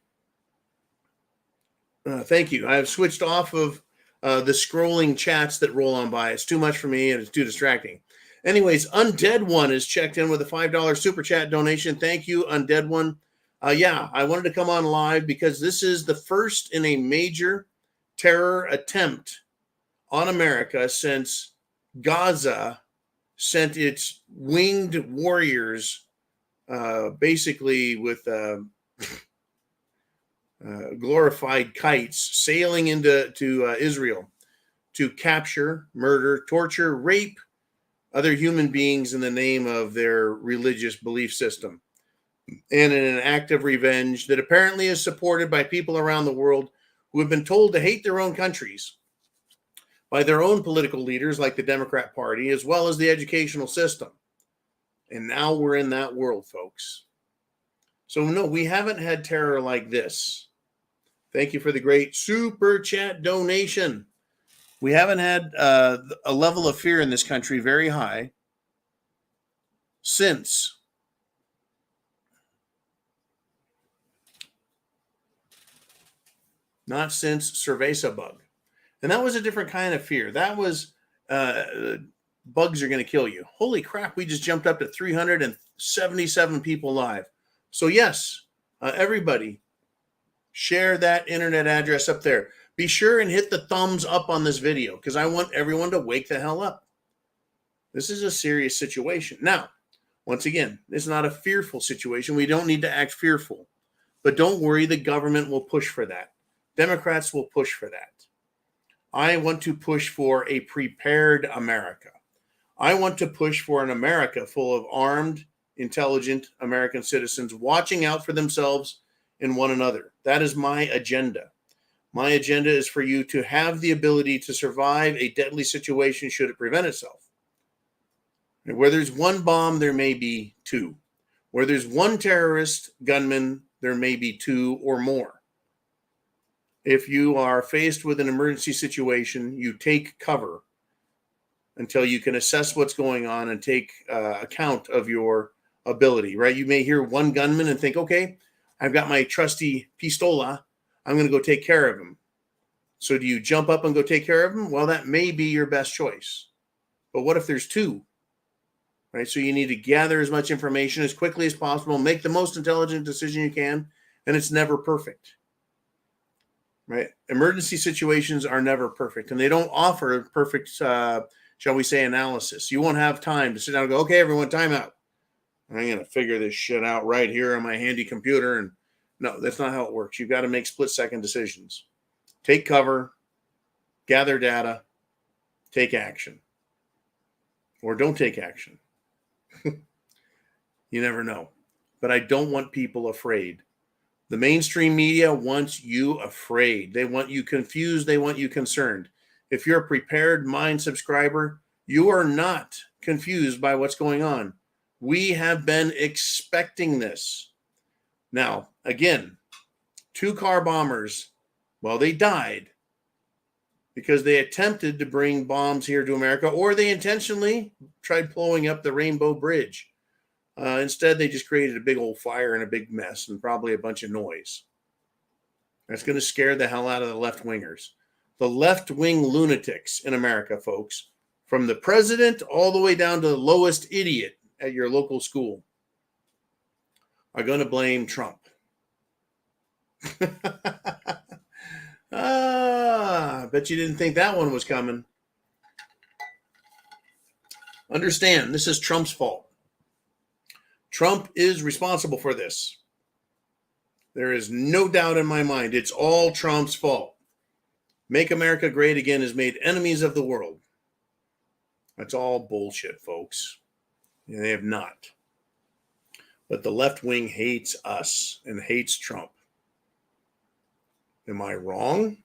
Thank you. I have switched off of the scrolling chats that roll on by. It's too much for me and it's too distracting. Anyways, Undead One is checked in with a $5 super chat donation. Thank you, Undead One. Yeah, I wanted to come on live because this is the first in a major terror attempt on America since Gaza sent its winged warriors, basically with glorified kites, sailing into Israel to capture, murder, torture, rape other human beings in the name of their religious belief system. And in an act of revenge that apparently is supported by people around the world who have been told to hate their own countries by their own political leaders like the Democrat Party, as well as the educational system. And now we're in that world, folks. So no, we haven't had terror like this. Thank you for the great super chat donation. We haven't had a level of fear in this country very high since Cerveza bug. And that was a different kind of fear. That was bugs are going to kill you. Holy crap, we just jumped up to 377 people live. So yes, everybody, share that internet address up there. Be sure and hit the thumbs up on this video because I want everyone to wake the hell up. This is a serious situation. Now, once again, it's not a fearful situation. We don't need to act fearful. But don't worry, the government will push for that. Democrats will push for that. I want to push for a prepared America. I want to push for an America full of armed, intelligent American citizens watching out for themselves and one another. That is my agenda. My agenda is for you to have the ability to survive a deadly situation should it prevent itself. And where there's one bomb, there may be two. Where there's one terrorist gunman, there may be two or more. If you are faced with an emergency situation, you take cover until you can assess what's going on and take account of your ability, right? You may hear one gunman and think, okay, I've got my trusty pistola. I'm going to go take care of him. So do you jump up and go take care of him? Well, that may be your best choice. But what if there's two? right? So you need to gather as much information as quickly as possible, make the most intelligent decision you can, and it's never perfect, right? Emergency situations are never perfect, and they don't offer perfect, shall we say, analysis. You won't have time to sit down and go, okay, everyone, time out. I'm going to figure this shit out right here on my handy computer. And no, that's not how it works. You've got to make split-second decisions. Take cover, gather data, take action. Or don't take action. You never know. But I don't want people afraid. The mainstream media wants you afraid. They want you confused. They want you concerned. If you're a Prepared Mind subscriber, you are not confused by what's going on. We have been expecting this. Now, again, 2 car bombers, well, they died because they attempted to bring bombs here to America, or they intentionally tried blowing up the Rainbow Bridge. Instead, they just created a big old fire and a big mess and probably a bunch of noise. That's going to scare the hell out of the left-wingers. The left-wing lunatics in America, folks, from the president all the way down to the lowest idiot at your local school, are going to blame Trump. I bet you didn't think that one was coming. Understand, this is Trump's fault. Trump is responsible for this. There is no doubt in my mind. It's all Trump's fault. Make America Great Again has made enemies of the world. That's all bullshit, folks. They have not. But the left wing hates us and hates Trump. Am I wrong?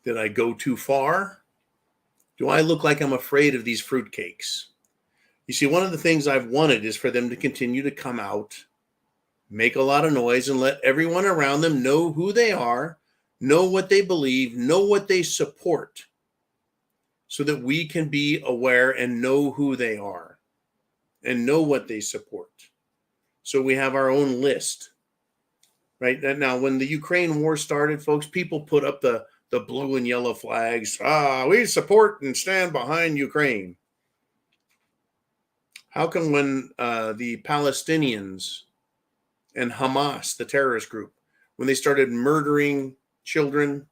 Did I go too far? Do I look like I'm afraid of these fruitcakes? You see, one of the things I've wanted is for them to continue to come out, make a lot of noise, and let everyone around them know who they are, know what they believe, know what they support, so that we can be aware and know who they are and know what they support. So we have our own list, right? Now, when the Ukraine war started, folks, people put up the blue and yellow flags. We support and stand behind Ukraine. How come when the Palestinians and Hamas, the terrorist group, when they started murdering children,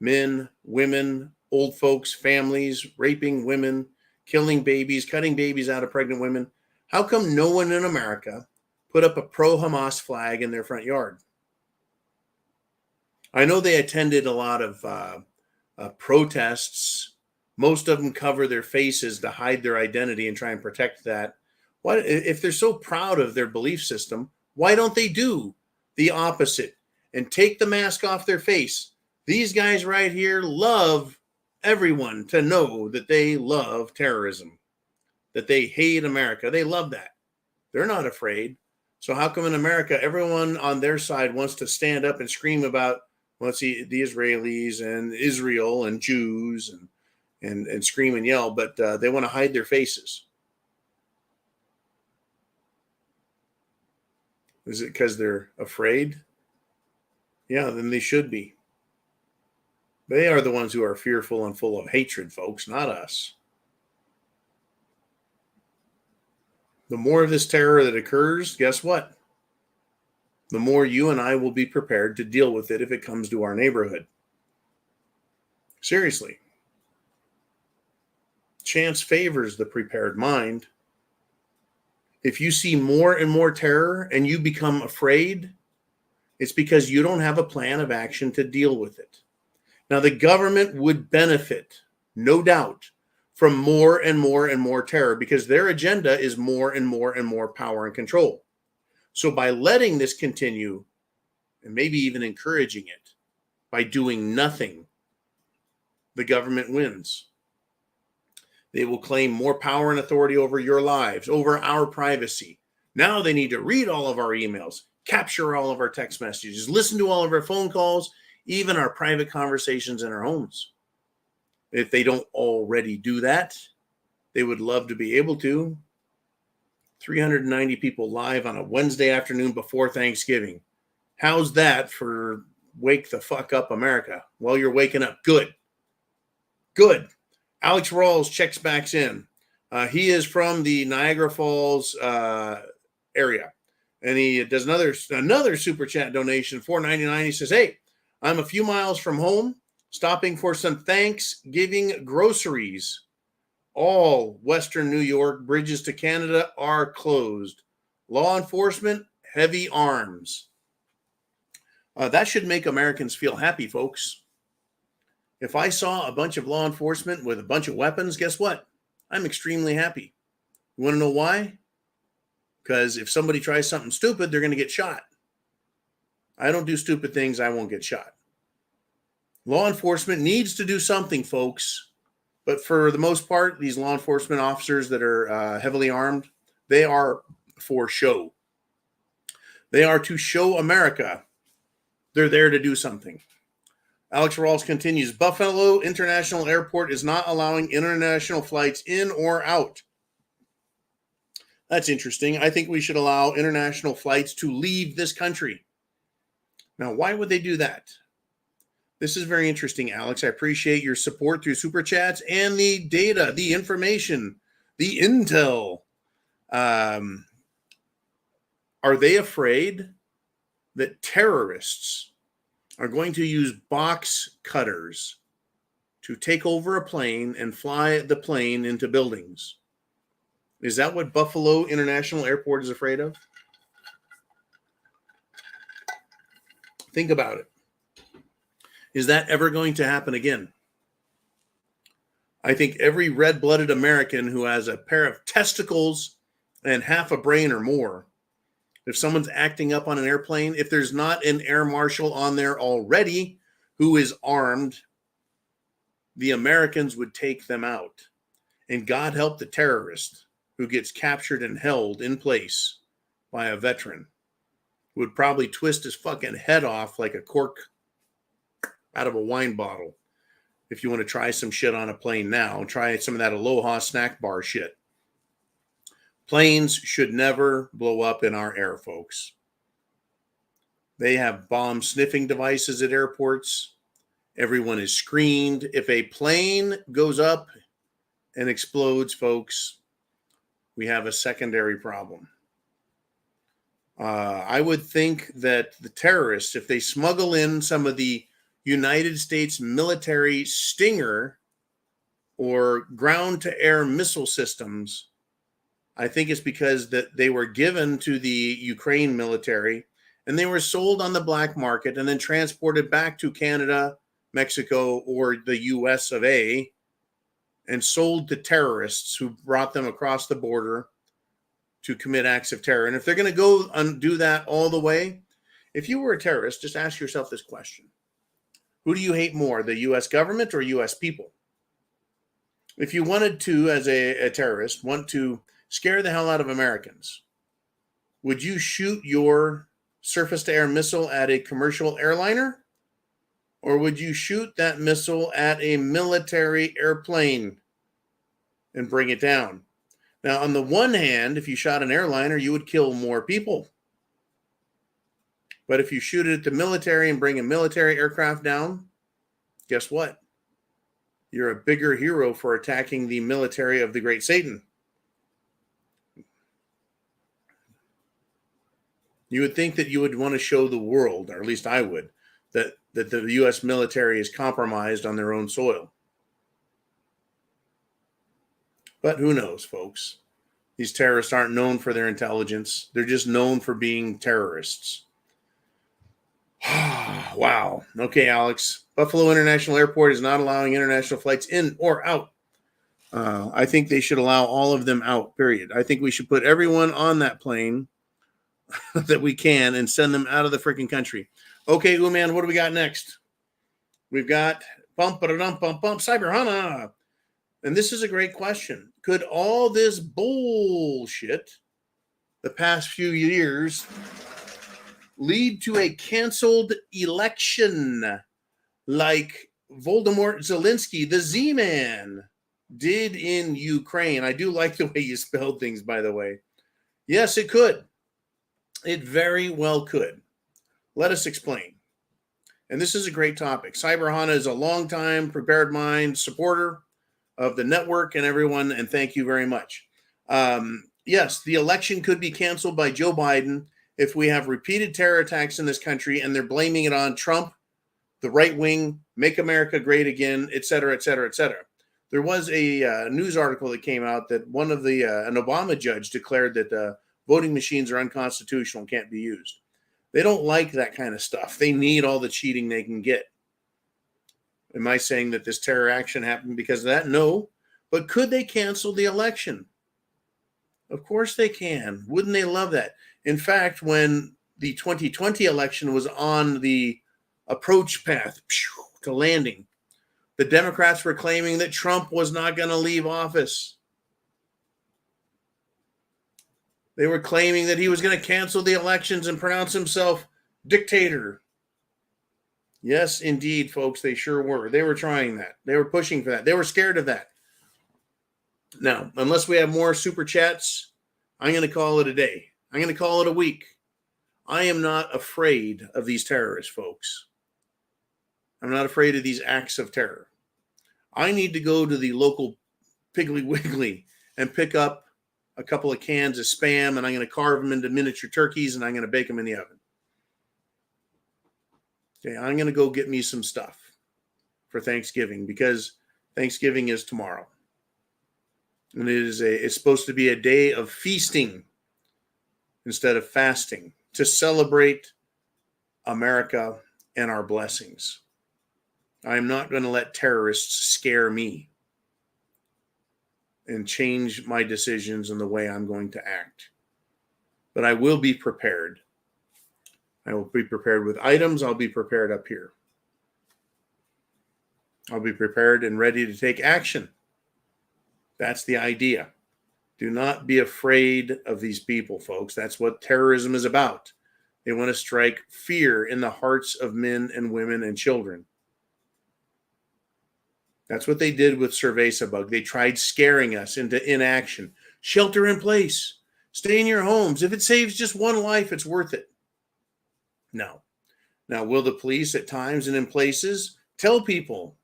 men, women, old folks, families, raping women, killing babies, cutting babies out of pregnant women, how come no one in America put up a pro-Hamas flag in their front yard? I know they attended a lot of protests. Most of them cover their faces to hide their identity and try and protect that. Why, if they're so proud of their belief system, why don't they do the opposite and take the mask off their face? These guys right here love everyone to know that they love terrorism, that they hate America. They love that. They're not afraid. So how come in America, everyone on their side wants to stand up and scream about, well, see, the Israelis and Israel and Jews and scream and yell, but they want to hide their faces? Is it because they're afraid? Yeah, then they should be. They are the ones who are fearful and full of hatred, folks, not us. The more of this terror that occurs, guess what? The more you and I will be prepared to deal with it if it comes to our neighborhood. Seriously. Chance favors the prepared mind. If you see more and more terror and you become afraid, it's because you don't have a plan of action to deal with it. Now, the government would benefit, no doubt, from more and more and more terror because their agenda is more and more and more power and control. So by letting this continue and maybe even encouraging it, by doing nothing, the government wins. They will claim more power and authority over your lives, over our privacy. Now they need to read all of our emails, capture all of our text messages, listen to all of our phone calls, even our private conversations in our homes. If they don't already do that, they would love to be able to. 390 people live on a Wednesday afternoon before Thanksgiving. How's that for wake the fuck up America? Well, you're waking up. Good. Alex Rawls checks back in. He is from the Niagara Falls area, and he does another super chat donation, $4.99. He says, "Hey, I'm a few miles from home, stopping for some Thanksgiving groceries. All Western New York bridges to Canada are closed. Law enforcement, heavy arms." That should make Americans feel happy, folks. If I saw a bunch of law enforcement with a bunch of weapons, guess what? I'm extremely happy. You want to know why? Because if somebody tries something stupid, they're going to get shot. I don't do stupid things. I won't get shot. Law enforcement needs to do something, folks. But for the most part, these law enforcement officers that are heavily armed, they are for show. They are to show America they're there to do something. Alex Rawls continues, Buffalo International Airport is not allowing international flights in or out. That's interesting. I think we should allow international flights to leave this country. Now, why would they do that? This is very interesting, Alex. I appreciate your support through Super Chats and the data, the information, the intel. Are they afraid that terrorists are going to use box cutters to take over a plane and fly the plane into buildings? Is that what Buffalo International Airport is afraid of? Think about it. Is that ever going to happen again? I think every red-blooded American who has a pair of testicles and half a brain or more, if someone's acting up on an airplane, if there's not an air marshal on there already who is armed, the Americans would take them out. And God help the terrorist who gets captured and held in place by a veteran, would probably twist his fucking head off like a cork out of a wine bottle. If you want to try some shit on a plane now, try some of that Aloha snack bar shit. Planes should never blow up in our air, folks. They have bomb sniffing devices at airports. Everyone is screened. If a plane goes up and explodes, folks, we have a secondary problem. I would think that the terrorists, if they smuggle in some of the United States military Stinger or ground-to-air missile systems, I think it's because that they were given to the Ukraine military and they were sold on the black market and then transported back to Canada, Mexico, or the US of A, and sold to terrorists who brought them across the border to commit acts of terror. And if they're going to go and do that all the way, if you were a terrorist, just ask yourself this question. Who do you hate more, the U.S. government or U.S. people? If you wanted to, as a terrorist, want to scare the hell out of Americans, would you shoot your surface-to-air missile at a commercial airliner? Or would you shoot that missile at a military airplane and bring it down? Now, on the one hand, if you shot an airliner, you would kill more people. But if you shoot it at the military and bring a military aircraft down, guess what? You're a bigger hero for attacking the military of the great Satan. You would think that you would want to show the world, or at least I would, that the U.S. military is compromised on their own soil. But who knows, folks? These terrorists aren't known for their intelligence. They're just known for being terrorists. Wow. Okay, Alex. Buffalo International Airport is not allowing international flights in or out. I think they should allow all of them out, period. I think we should put everyone on that plane that we can and send them out of the freaking country. Okay, Uman, what do we got next? We've got Cyber Hana. And this is a great question. Could all this bullshit the past few years lead to a canceled election like Voldemort Zelensky, the Z-Man, did in Ukraine? I do like the way you spelled things, by the way. Yes, it could. It very well could. Let us explain. And this is a great topic. Cyber Hana is a longtime Prepared Mind supporter of the network and everyone, and thank you very much. Yes, the election could be canceled by Joe Biden if we have repeated terror attacks in this country and they're blaming it on Trump, the right wing, make America great again, et cetera, et cetera, et cetera. There was a news article that came out that one of an Obama judge declared that voting machines are unconstitutional and can't be used. They don't like that kind of stuff. They need all the cheating they can get. Am I saying that this terror action happened because of that? No. But could they cancel the election? Of course they can. Wouldn't they love that? In fact, when the 2020 election was on the approach path to landing, the Democrats were claiming that Trump was not going to leave office. They were claiming that he was going to cancel the elections and pronounce himself dictator. Yes, indeed, folks, they sure were. They were trying that. They were pushing for that. They were scared of that. Now, unless we have more super chats, I'm going to call it a day. I'm going to call it a week. I am not afraid of these terrorists, folks. I'm not afraid of these acts of terror. I need to go to the local Piggly Wiggly and pick up a couple of cans of Spam, and I'm going to carve them into miniature turkeys, and I'm going to bake them in the oven. Okay, I'm going to go get me some stuff for Thanksgiving because Thanksgiving is tomorrow. And it's supposed to be a day of feasting instead of fasting to celebrate America and our blessings. I'm not going to let terrorists scare me and change my decisions and the way I'm going to act. But I will be prepared. I will be prepared with items. I'll be prepared up here. I'll be prepared and ready to take action. That's the idea. Do not be afraid of these people, folks. That's what terrorism is about. They want to strike fear in the hearts of men and women and children. That's what they did with Cerveza Bug. They tried scaring us into inaction. Shelter in place. Stay in your homes. If it saves just one life, it's worth it. No. Now, will the police at times and in places tell people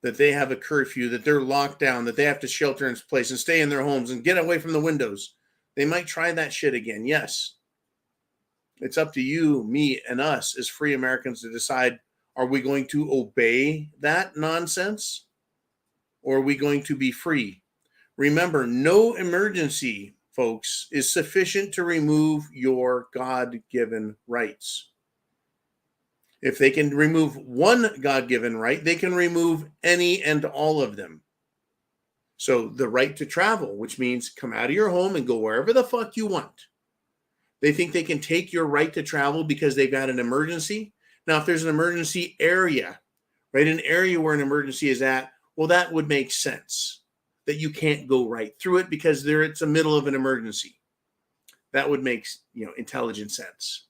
that they have a curfew, that they're locked down, that they have to shelter in place and stay in their homes and get away from the windows? They might try that shit again. Yes. It's up to you, me, and us as free Americans to decide, are we going to obey that nonsense or are we going to be free? Remember, no emergency, folks, is sufficient to remove your God-given rights. If they can remove one God-given right, they can remove any and all of them. So the right to travel, which means come out of your home and go wherever the fuck you want. They think they can take your right to travel because they've got an emergency. Now, if there's an emergency area, right, an area where an emergency is at, well, that would make sense that you can't go right through it because it's the middle of an emergency. That would make, intelligent sense.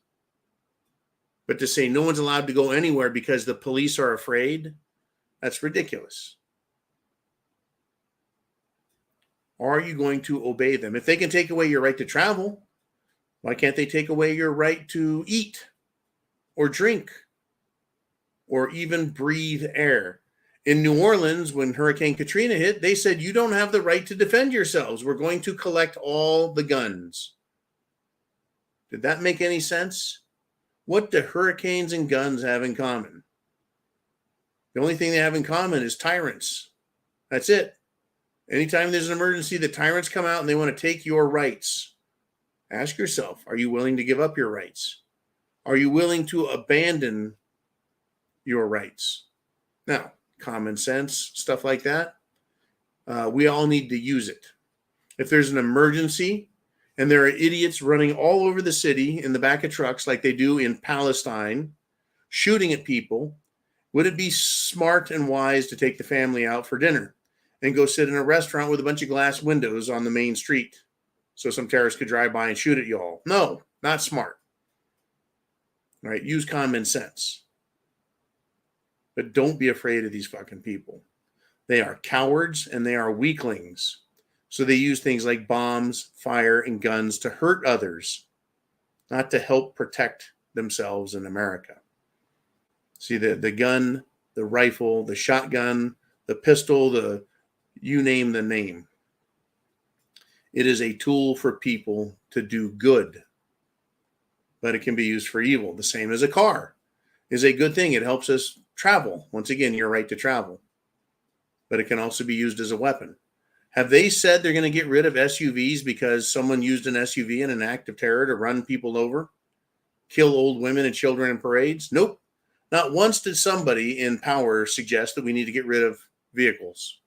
But to say no one's allowed to go anywhere because the police are afraid, that's ridiculous. Are you going to obey them? If they can take away your right to travel, why can't they take away your right to eat or drink or even breathe air? In New Orleans, when Hurricane Katrina hit, they said, you don't have the right to defend yourselves. We're going to collect all the guns. Did that make any sense? What do hurricanes and guns have in common? The only thing they have in common is tyrants. That's it. Anytime there's an emergency, the tyrants come out and they want to take your rights. Ask yourself, are you willing to give up your rights? Are you willing to abandon your rights? Now, common sense, stuff like that, we all need to use it. If there's an emergency and there are idiots running all over the city in the back of trucks like they do in Palestine, shooting at people, would it be smart and wise to take the family out for dinner and go sit in a restaurant with a bunch of glass windows on the main street so some terrorists could drive by and shoot at you all? No, not smart. All right, use common sense. But don't be afraid of these fucking people. They are cowards and they are weaklings. So they use things like bombs, fire, and guns to hurt others, not to help protect themselves in America. See, the gun, the rifle, the shotgun, the pistol, the you name the name. It is a tool for people to do good, but it can be used for evil. The same as a car is a good thing. It helps us travel. Once again, your right to travel, but it can also be used as a weapon. Have they said they're going to get rid of SUVs because someone used an SUV in an act of terror to run people over, kill old women and children in parades? Nope. Not once did somebody in power suggest that we need to get rid of vehicles.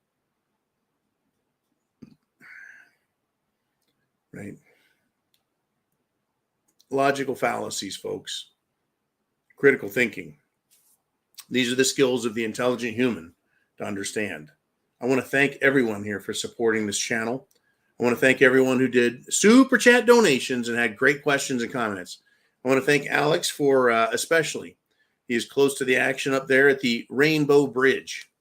Right? Logical fallacies, folks. Critical thinking. These are the skills of the intelligent human to understand. I want to thank everyone here for supporting this channel. I want to thank everyone who did super chat donations and had great questions and comments. I want to thank Alex for especially. He is close to the action up there at the Rainbow Bridge.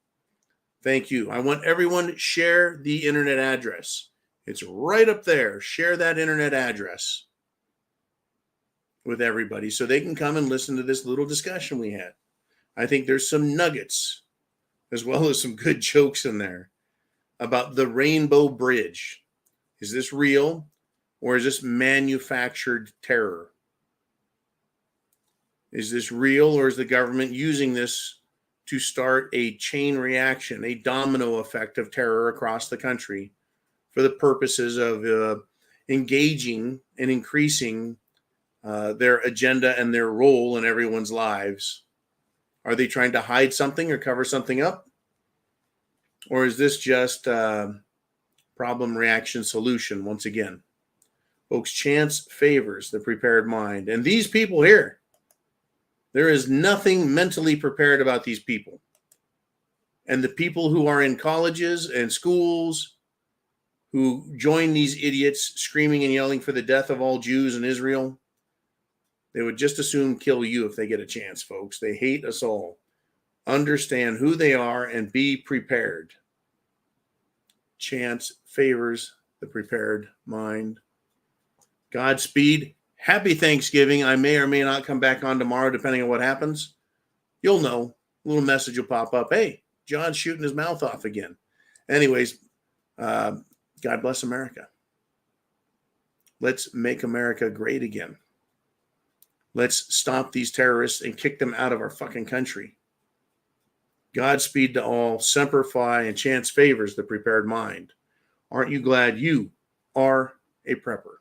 Thank you. I want everyone to share the internet address. It's right up there. Share that internet address with everybody so they can come and listen to this little discussion we had. I think there's some nuggets as well as some good jokes in there about the Rainbow Bridge. Is this real or is this manufactured terror? Is this real or is the government using this to start a chain reaction, a domino effect of terror across the country for the purposes of engaging and increasing their agenda and their role in everyone's lives? Are they trying to hide something or cover something up? Or is this just problem, reaction, solution once again? Folks, chance favors the prepared mind. And these people here, there is nothing mentally prepared about these people. And the people who are in colleges and schools who join these idiots screaming and yelling for the death of all Jews in Israel, they would just as soon kill you if they get a chance, folks. They hate us all. Understand who they are and be prepared. Chance favors the prepared mind. Godspeed. Happy Thanksgiving. I may or may not come back on tomorrow, depending on what happens. You'll know. A little message will pop up. Hey, John's shooting his mouth off again. Anyways, God bless America. Let's make America great again. Let's stop these terrorists and kick them out of our fucking country. Godspeed to all. Semper Fi, and chance favors the prepared mind. Aren't you glad you are a prepper?